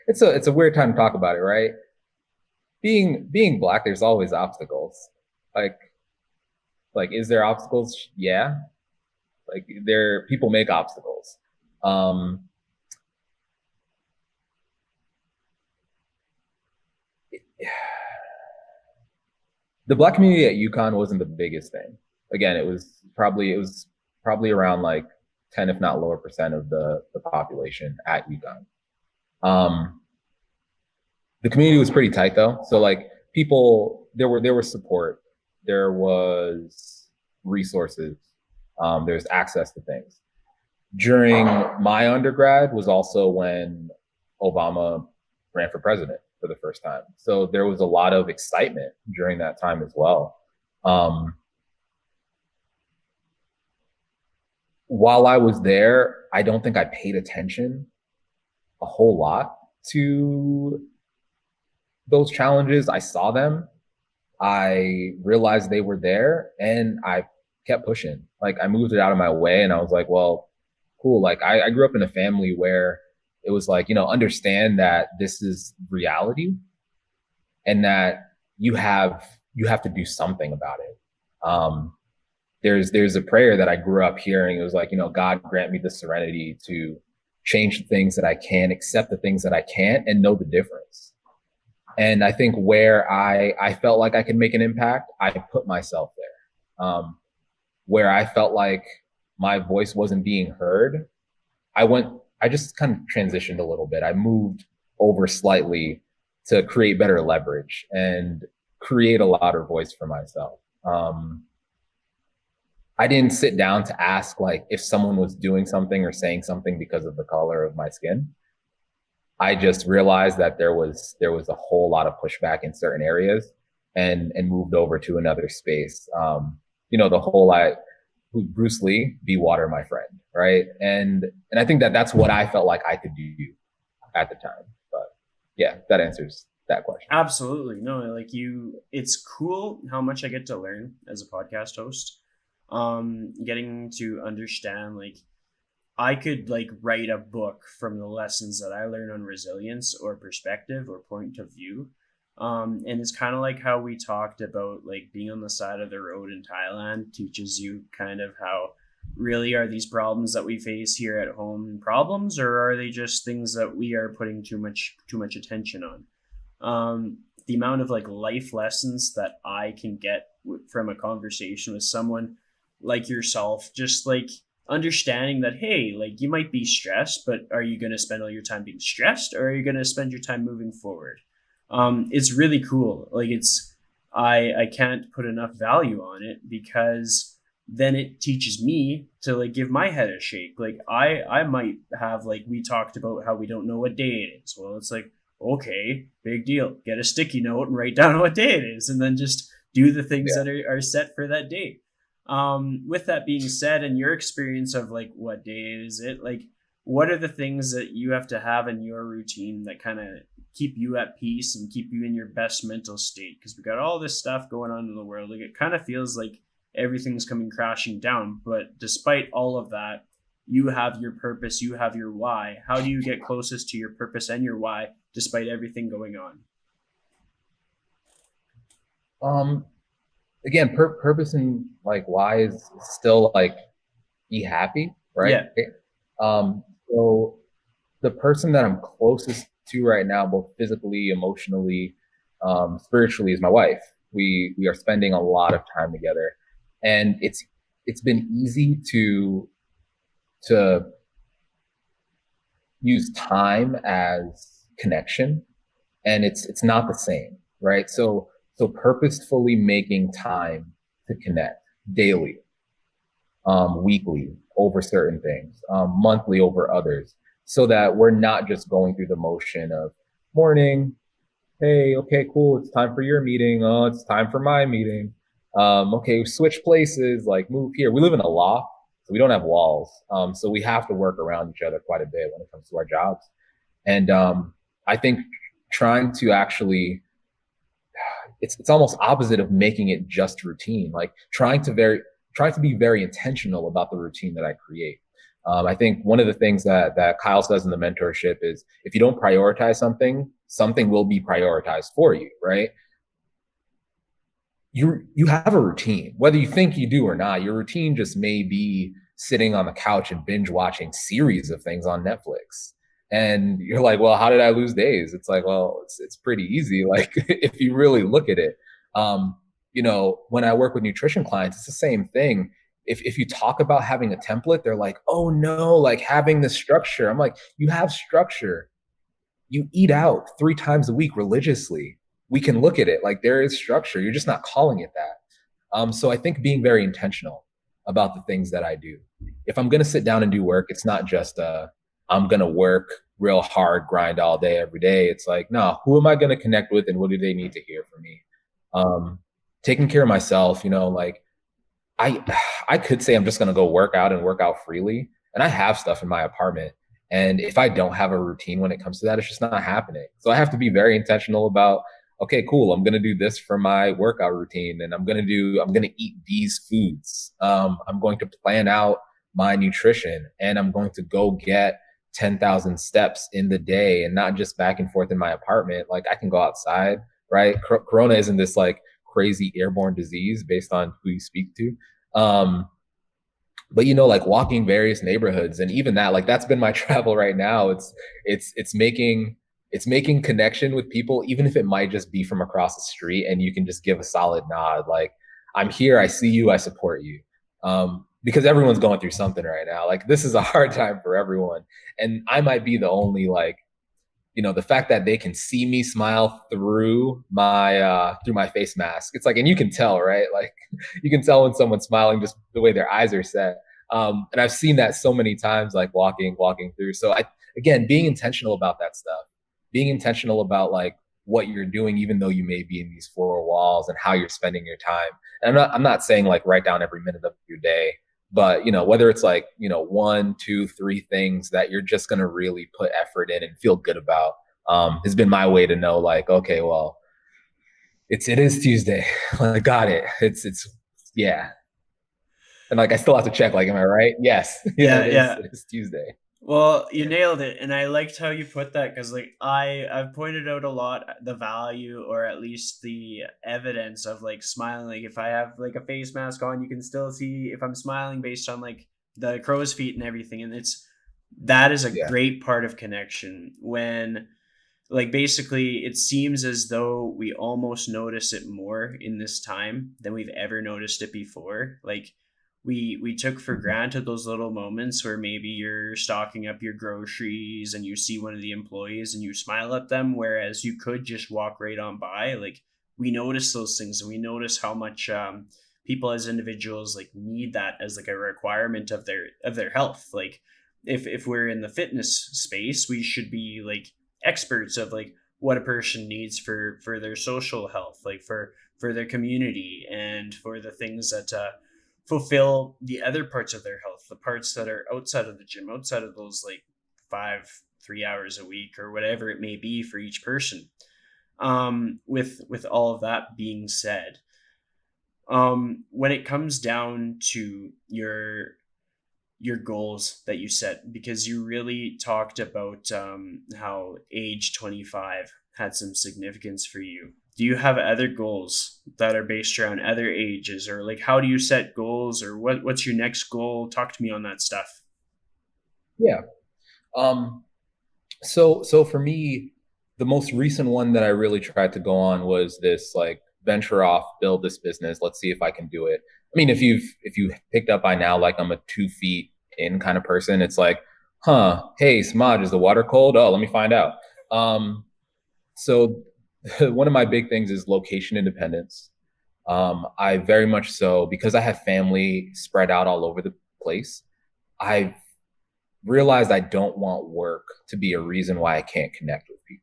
it's a weird time to talk about it, right? Being black, there's always obstacles. Like is there obstacles? Yeah. Like there people make obstacles. Um the black community at UConn wasn't the biggest thing. Again, it was probably around like 10, if not lower percent of the population at UConn. Um, the community was pretty tight though. So like people, there was support, there was resources, there's access to things. During my undergrad was also when Obama ran for president for the first time. So there was a lot of excitement during that time as well. Um, while I was there, I don't think I paid attention a whole lot to those challenges. I saw them, I realized they were there, and I kept pushing. Like I moved it out of my way, and I was like, well, cool. Like I grew up in a family where it was like, understand that this is reality and that you have to do something about it. Um, there's a prayer that I grew up hearing. It was like, God grant me the serenity to change the things that I can, accept the things that I can't, and know the difference. And I think where I felt like I could make an impact, I put myself there. Where I felt like my voice wasn't being heard, I just kind of transitioned a little bit. I moved over slightly to create better leverage and create a louder voice for myself. I didn't sit down to ask like if someone was doing something or saying something because of the color of my skin. I just realized that there was a whole lot of pushback in certain areas, and moved over to another space. The whole like Bruce Lee, be water, my friend, right? And I think that that's what I felt like I could do at the time. But yeah, that answers that question. Absolutely. No, like it's cool how much I get to learn as a podcast host. Getting to understand like I could like write a book from the lessons that I learn on resilience or perspective or point of view. And it's kind of like how we talked about like being on the side of the road in Thailand teaches you kind of how really are these problems that we face here at home problems, or are they just things that we are putting too much attention on? The amount of like life lessons that I can get from a conversation with someone like yourself, just like understanding that, hey, like you might be stressed, but are you going to spend all your time being stressed, or are you going to spend your time moving forward? It's really cool. Like I can't put enough value on it, because then it teaches me to like give my head a shake. Like I might have, like we talked about how we don't know what day it is. Well, it's like, okay, big deal. Get a sticky note and write down what day it is, and then just do the things Yeah. that are set for that day. With that being said, and your experience of like what day is it, like what are the things that you have to have in your routine that kind of keep you at peace and keep you in your best mental state? Because we got all this stuff going on in the world. Like it kind of feels like everything's coming crashing down. But despite all of that, you have your purpose, you have your why. How do you get closest to your purpose and your why despite everything going on? Um, Again, purpose and like why is still like be happy, right? Yeah. So the person that I'm closest to right now, both physically, emotionally, spiritually, is my wife. We are spending a lot of time together, and it's been easy to use time as connection, and it's not the same, right? So purposefully making time to connect daily, weekly over certain things, monthly over others, so that we're not just going through the motion of morning, hey, okay, cool, it's time for your meeting. Oh, it's time for my meeting. Okay, switch places, like move here. We live in a loft, so we don't have walls. So we have to work around each other quite a bit when it comes to our jobs. And I think trying to actually it's almost opposite of making it just routine. Like trying to be very intentional about the routine that I create. I think one of the things that Kyle says in the mentorship is if you don't prioritize something, something will be prioritized for you, right? You have a routine, whether you think you do or not. Your routine just may be sitting on the couch and binge watching series of things on Netflix. And you're like, well, how did I lose days? It's like, well, it's pretty easy. Like if you really look at it, um, when I work with nutrition clients, it's the same thing. If you talk about having a template, they're like, oh no, like having the structure. I'm like, you have structure. You eat out 3 times a week religiously. We can look at it like there is structure. You're just not calling it that. So I think being very intentional about the things that I do. If I'm going to sit down and do work, it's not just I'm going to work real hard, grind all day, every day. It's like, no, who am I going to connect with and what do they need to hear from me? Um, Taking care of myself, like I I could say I'm just gonna go work out and work out freely. And I have stuff in my apartment. And if I don't have a routine when it comes to that, it's just not happening. So I have to be very intentional about, okay, cool, I'm gonna do this for my workout routine, and I'm gonna eat these foods. I'm going to plan out my nutrition, and I'm going to go get 10,000 steps in the day and not just back and forth in my apartment. Like I can go outside, right? Corona isn't this like crazy airborne disease based on who you speak to. Um, but like walking various neighborhoods, and even that, like that's been my travel right now. It's making connection with people, even if it might just be from across the street, and you can just give a solid nod, like I'm here, I see you, I support you. Because everyone's going through something right now. Like this is a hard time for everyone, and I might be the only like the fact that they can see me smile through my face mask. It's like, and you can tell, right? Like you can tell when someone's smiling just the way their eyes are set. And I've seen that so many times, like walking through. So again, being intentional about that stuff, being intentional about like what you're doing, even though you may be in these four walls, and how you're spending your time. And I'm not saying like write down every minute of your day, but whether it's like one, two, three things that you're just going to really put effort in and feel good about, has been my way to know, like, okay, well, it is Tuesday. I got it. It's yeah. And like I still have to check, like, am I right? Yes. Yeah, Yeah, it is yeah. it is Tuesday. Well, you nailed it, and I liked how you put that because, like, I've pointed out a lot the value, or at least the evidence of like smiling. Like, if I have like a face mask on, you can still see if I'm smiling based on like the crow's feet and everything, and that is a Yeah. great part of connection when like basically it seems as though we almost notice it more in this time than we've ever noticed it before. Like we took for Mhm. granted those little moments where maybe you're stocking up your groceries and you see one of the employees and you smile at them, whereas you could just walk right on by. Like we notice those things, and we notice how much people as individuals like need that as like a requirement of their health. Like if we're in the fitness space, we should be like experts of like what a person needs for their social health, like for their community and for the things that fulfill the other parts of their health, the parts that are outside of the gym, outside of those like 3 hours a week or whatever it may be for each person. With all of that being said, when it comes down to your goals that you set, because you really talked about how age 25 had some significance for you. Do you have other goals that are based around other ages, or like how do you set goals, or what's your next goal? Talk to me on that stuff. Yeah. Um, so for me, the most recent one that I really tried to go on was this like venture off, build this business. Let's see if I can do it. I mean, if you picked up by now, like I'm a 2 feet in kind of person, it's like, huh, hey, Semaj, is the water cold? Oh, let me find out. So one of my big things is location independence. I very much so, because I have family spread out all over the place. I realized I don't want work to be a reason why I can't connect with people.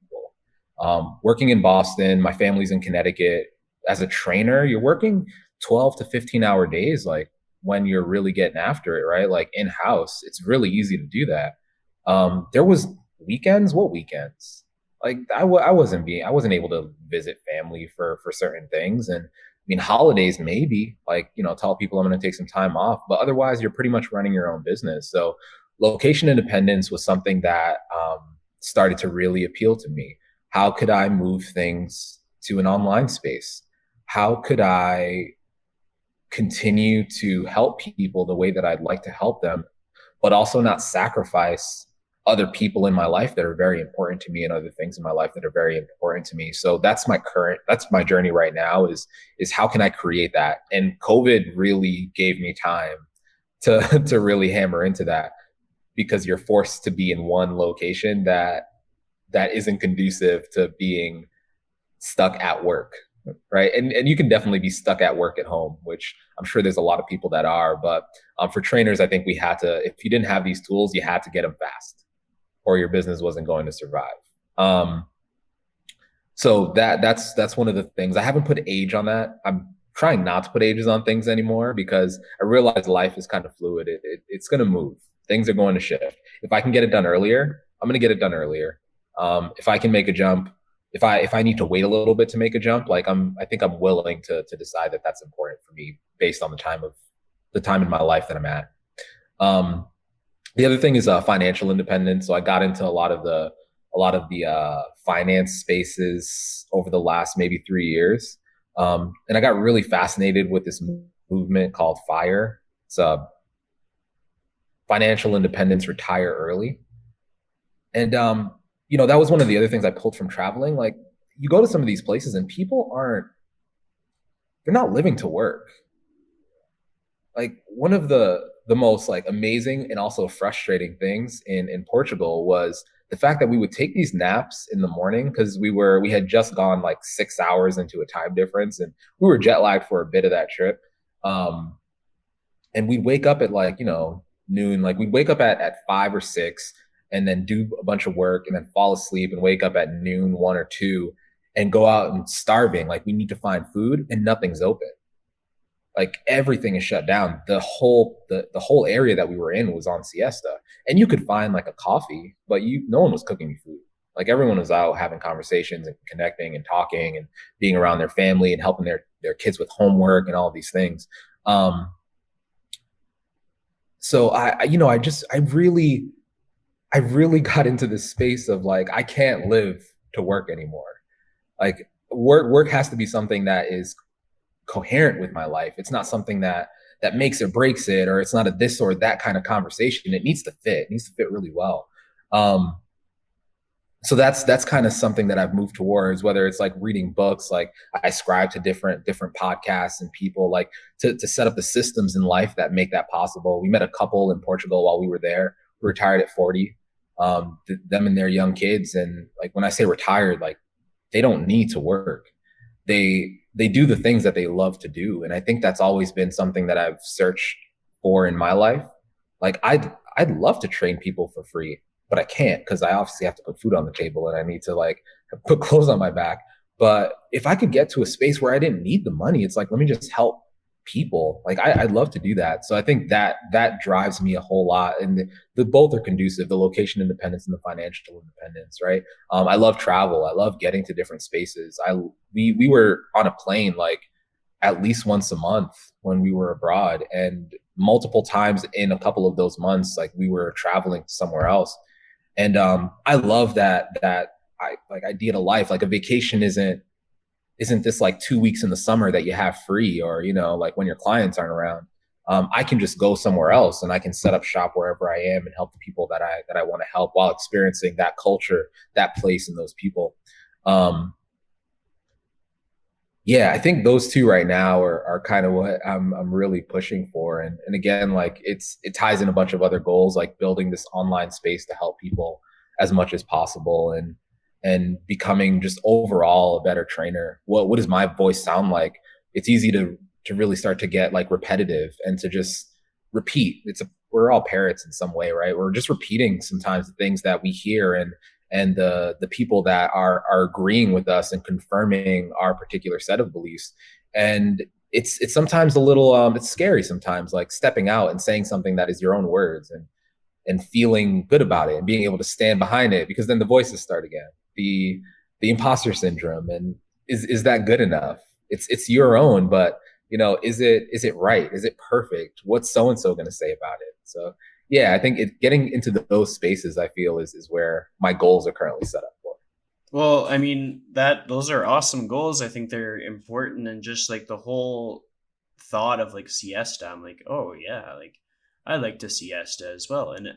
Working in Boston, my family's in Connecticut. As a trainer, you're working 12 to 15-hour days, like when you're really getting after it, right? Like in house, it's really easy to do that. There was weekends. What weekends? Like I wasn't able to visit family for certain things, and I mean holidays maybe, like tell people I'm going to take some time off, but otherwise you're pretty much running your own business. So location independence was something that started to really appeal to me. How could I move things to an online space? How could I continue to help people the way that I'd like to help them, but also not sacrifice other people in my life that are very important to me and other things in my life that are very important to me. So that's my journey right now is how can I create that? And COVID really gave me time to to really hammer into that, because you're forced to be in one location that isn't conducive to being stuck at work, right? And you can definitely be stuck at work at home, which I'm sure there's a lot of people that are. But for trainers, I think we had to, if you didn't have these tools, you had to get them fast, or your business wasn't going to survive. Um, so that's one of the things. I haven't put age on that. I'm trying not to put ages on things anymore, because I realize life is kind of fluid. It's going to move. Things are going to shift. If I can get it done earlier, I'm going to get it done earlier. If I can make a jump, if I need to wait a little bit to make a jump, like I think I'm willing to decide that that's important for me based on the time in my life that I'm at. Um, the other thing is financial independence. So I got into a lot of the finance spaces over the last maybe 3 years, and I got really fascinated with this movement called FIRE. It's financial independence, retire early. And that was one of the other things I pulled from traveling. Like you go to some of these places and people they're not living to work. Like one of the most like amazing and also frustrating things in Portugal was the fact that we would take these naps in the morning, because we had just gone like 6 hours into a time difference, and we were jet lagged for a bit of that trip. Um, and we'd wake up at like noon. Like we'd wake up at 5 or 6, and then do a bunch of work, and then fall asleep and wake up at noon, 1 or 2, and go out and starving. Like we need to find food and nothing's open. Like everything is shut down. The whole area that we were in was on siesta, and you could find like a coffee, but no one was cooking you food. Like everyone was out having conversations and connecting and talking and being around their family and helping their kids with homework and all these things. Um, so I really got into this space of like I can't live to work anymore. Like work has to be something that is coherent with my life. It's not something that makes or breaks it, or it's not a this or that kind of conversation. It needs to fit. It needs to fit really well. Um, so that's kind of something that I've moved towards, whether it's like reading books, like I ascribe to different podcasts and people, like to set up the systems in life that make that possible. We met a couple in Portugal while we were there, who retired at 40, them and their young kids. And like when I say retired, like they don't need to work. They do the things that they love to do. And I think that's always been something that I've searched for in my life. Like I'd love to train people for free, but I can't, because I obviously have to put food on the table and I need to like put clothes on my back. But if I could get to a space where I didn't need the money, it's like, let me just help people. Like I'd love to do that. So I think that drives me a whole lot. And the both are conducive, the location independence and the financial independence, right? I love travel. I love getting to different spaces. We were on a plane like at least once a month when we were abroad, and multiple times in a couple of those months, like we were traveling somewhere else. And I love that idea to life. Like a vacation isn't this like 2 weeks in the summer that you have free, or like when your clients aren't around. I can just go somewhere else and I can set up shop wherever I am and help the people that I want to help while experiencing that culture, that place, and those people. Um, yeah, I think those two right now are kind of what I'm really pushing for. And again, like it ties in a bunch of other goals, like building this online space to help people as much as possible, and becoming just overall a better trainer. What does my voice sound like? It's easy to really start to get like repetitive and to just repeat. We're all parrots in some way, right? We're just repeating sometimes the things that we hear, and the people that are agreeing with us and confirming our particular set of beliefs. And it's sometimes a little it's scary sometimes, like stepping out and saying something that is your own words, and feeling good about it and being able to stand behind it, because then the voices start again, the imposter syndrome. And is that good enough? It's your own, but is it right? Is it perfect? What's so and so going to say about it? So yeah, I think getting into those spaces, I feel, is where my goals are currently set up for. Well, I mean, that those are awesome goals. I think they're important, and just like the whole thought of like siesta, I'm like, oh yeah, like I like to siesta as well. And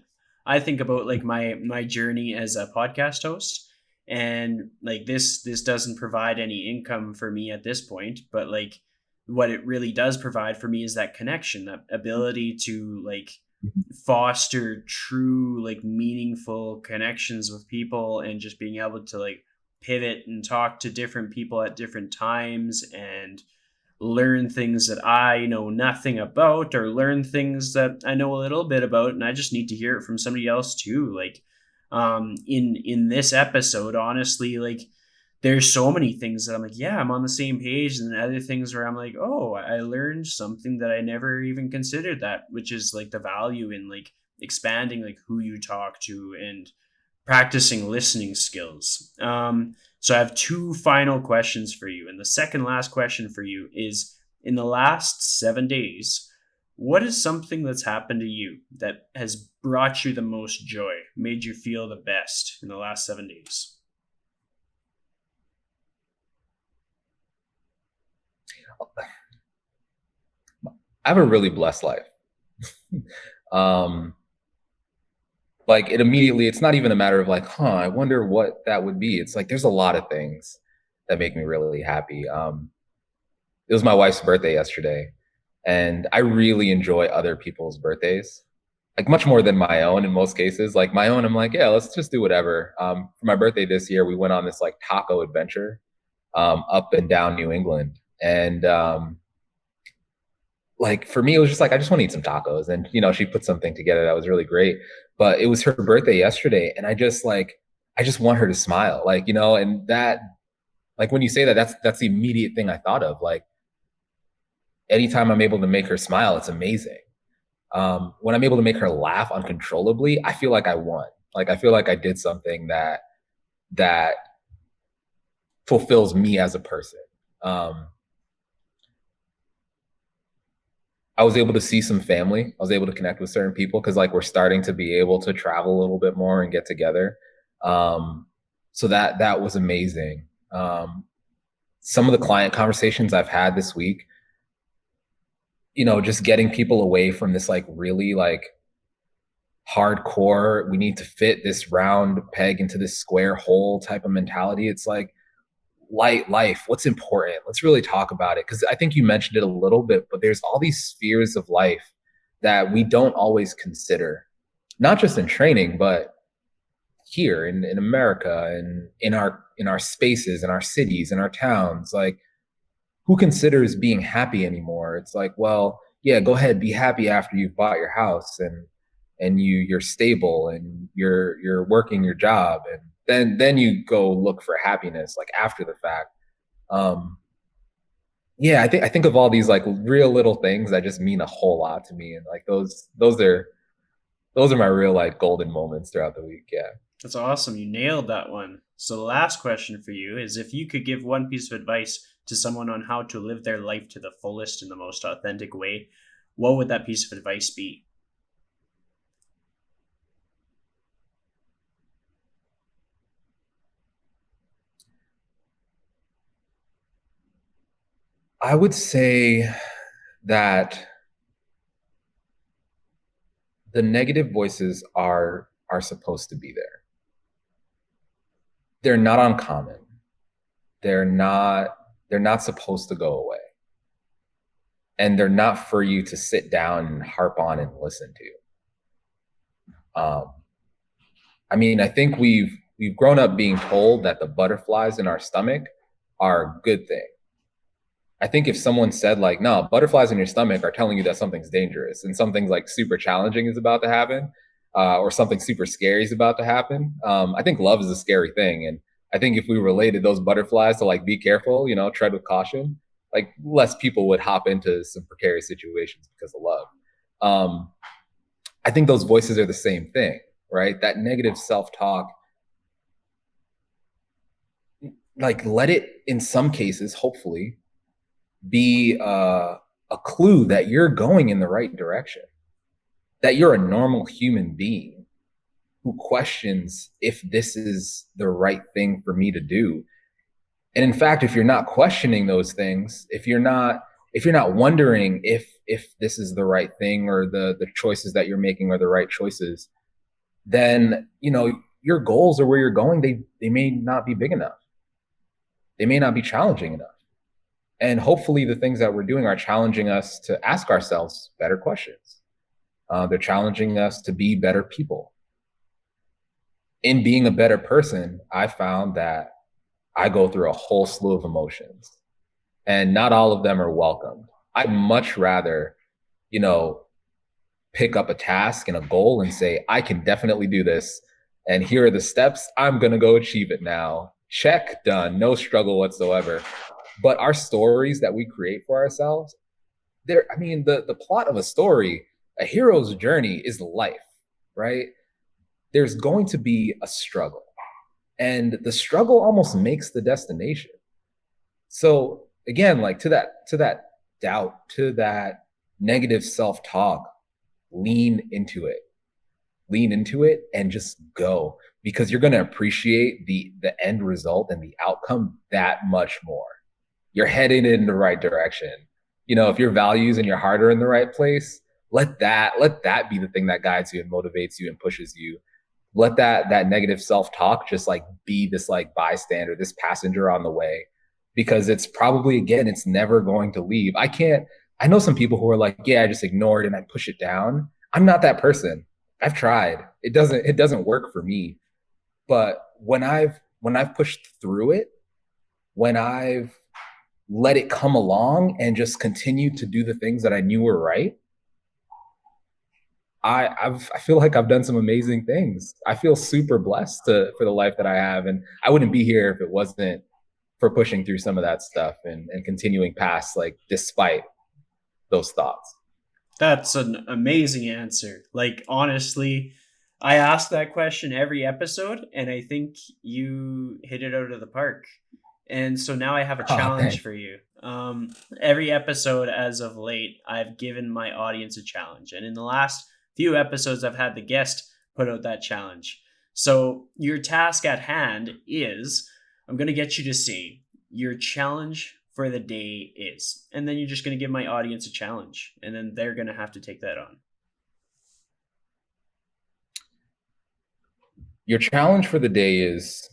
I think about like my journey as a podcast host, and like this doesn't provide any income for me at this point, but like what it really does provide for me is that connection, that ability to like foster true like meaningful connections with people, and just being able to like pivot and talk to different people at different times, and learn things that I know nothing about, or learn things that I know a little bit about, and I just need to hear it from somebody else too. Like in this episode, honestly, like there's so many things that I'm like, yeah, I'm on the same page, and other things where I'm like, oh, I learned something that I never even considered, that which is like the value in like expanding like who you talk to, and practicing listening skills. So I have two final questions for you. And the second last question for you is, in the last 7 days, what is something that's happened to you that has brought you the most joy, made you feel the best in the last 7 days? I have a really blessed life. um, like it's not even a matter of like, I wonder what that would be. It's like there's a lot of things that make me really happy. It was my wife's birthday yesterday, and I really enjoy other people's birthdays, like much more than my own in most cases. Like my own, I'm like, yeah, let's just do whatever. For my birthday this year, we went on this like taco adventure up and down New England, and like for me, it was just like I just want to eat some tacos, and she put something together that was really great. But it was her birthday yesterday, and I just want her to smile, like and that, like when you say that, that's the immediate thing I thought of. Like anytime I'm able to make her smile, it's amazing. When I'm able to make her laugh uncontrollably, I feel like I won. Like I feel like I did something that fulfills me as a person. Um, I was able to see some family. I was able to connect with certain people because like we're starting to be able to travel a little bit more and get together. So that was amazing. Some of the client conversations I've had this week, just getting people away from this like really like hardcore, we need to fit this round peg into this square hole type of mentality. It's like light life, what's important, let's really talk about it, because I think you mentioned it a little bit, but there's all these spheres of life that we don't always consider, not just in training, but here in America, and in our spaces, in our cities, in our towns. Like who considers being happy anymore? It's like, well, yeah, go ahead, be happy after you've bought your house, and you're stable, and you're working your job, and then you go look for happiness like after the fact. Um, yeah, I think of all these like real little things that just mean a whole lot to me, and like those are my real like golden moments throughout the week. Yeah. That's awesome. You nailed that one. So, the last question for you is, if you could give one piece of advice to someone on how to live their life to the fullest in the most authentic way, what would that piece of advice be? I would say that the negative voices are supposed to be there. They're not uncommon. They're not they're not supposed to go away. And they're not for you to sit down and harp on and listen to. I mean, I think we've grown up being told that the butterflies in our stomach are a good thing. I think if someone said like, no, butterflies in your stomach are telling you that something's dangerous and something's like super challenging is about to happen, or something super scary is about to happen. I think love is a scary thing. And I think if we related those butterflies to like, be careful, tread with caution, like less people would hop into some precarious situations because of love. Um, I think those voices are the same thing, right? That negative self talk, like let it, in some cases, hopefully, be a clue that you're going in the right direction, that you're a normal human being who questions if this is the right thing for me to do. And in fact, if you're not questioning those things, if you're not wondering if this is the right thing or the choices that you're making are the right choices, then your goals or where you're going, they may not be big enough. They may not be challenging enough. And hopefully the things that we're doing are challenging us to ask ourselves better questions. They're challenging us to be better people. In being a better person, I found that I go through a whole slew of emotions, and not all of them are welcomed. I'd much rather, you know, pick up a task and a goal and say, I can definitely do this. And here are the steps. I'm going to go achieve it now. Check, done. No struggle whatsoever. But our stories that we create for ourselves, I mean, the plot of a story, a hero's journey is life, right? There's going to be a struggle, and the struggle almost makes the destination. So again, like to that doubt, to that negative self-talk, lean into it. Lean into it and just go, because you're going to appreciate the end result and the outcome that much more. You're headed in the right direction. If your values and your heart are in the right place, let that be the thing that guides you and motivates you and pushes you. Let that negative self-talk just like be this like bystander, this passenger on the way, because it's probably, again, it's never going to leave. I know some people who are like, yeah, I just ignore it and I push it down. I'm not that person. I've tried. It doesn't work for me. But when I've pushed through it, when I've let it come along and just continue to do the things that I knew were right, I feel like I've done some amazing things. I feel super blessed for the life that I have, and I wouldn't be here if it wasn't for pushing through some of that stuff and continuing past, like, despite those thoughts. That's an amazing answer. Like, honestly, I ask that question every episode, and I think you hit it out of the park. And so now I have a Oh, challenge thanks. for you. Every episode as of late, I've given my audience a challenge. And in the last few episodes, I've had the guest put out that challenge. So your task at hand is, I'm going to get you to say your challenge for the day is. And then you're just going to give my audience a challenge. And then they're going to have to take that on. Your challenge for the day is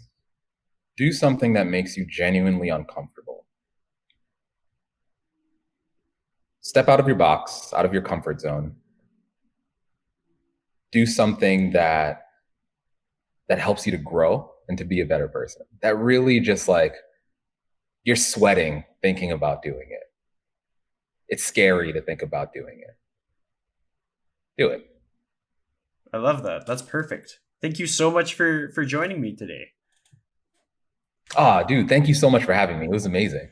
do something that makes you genuinely uncomfortable. Step out of your box, out of your comfort zone. Do something that helps you to grow and to be a better person. That really just like you're sweating thinking about doing it. It's scary to think about doing it. Do it. I love that. That's perfect. Thank you so much for joining me today. Ah, dude, thank you so much for having me. It was amazing.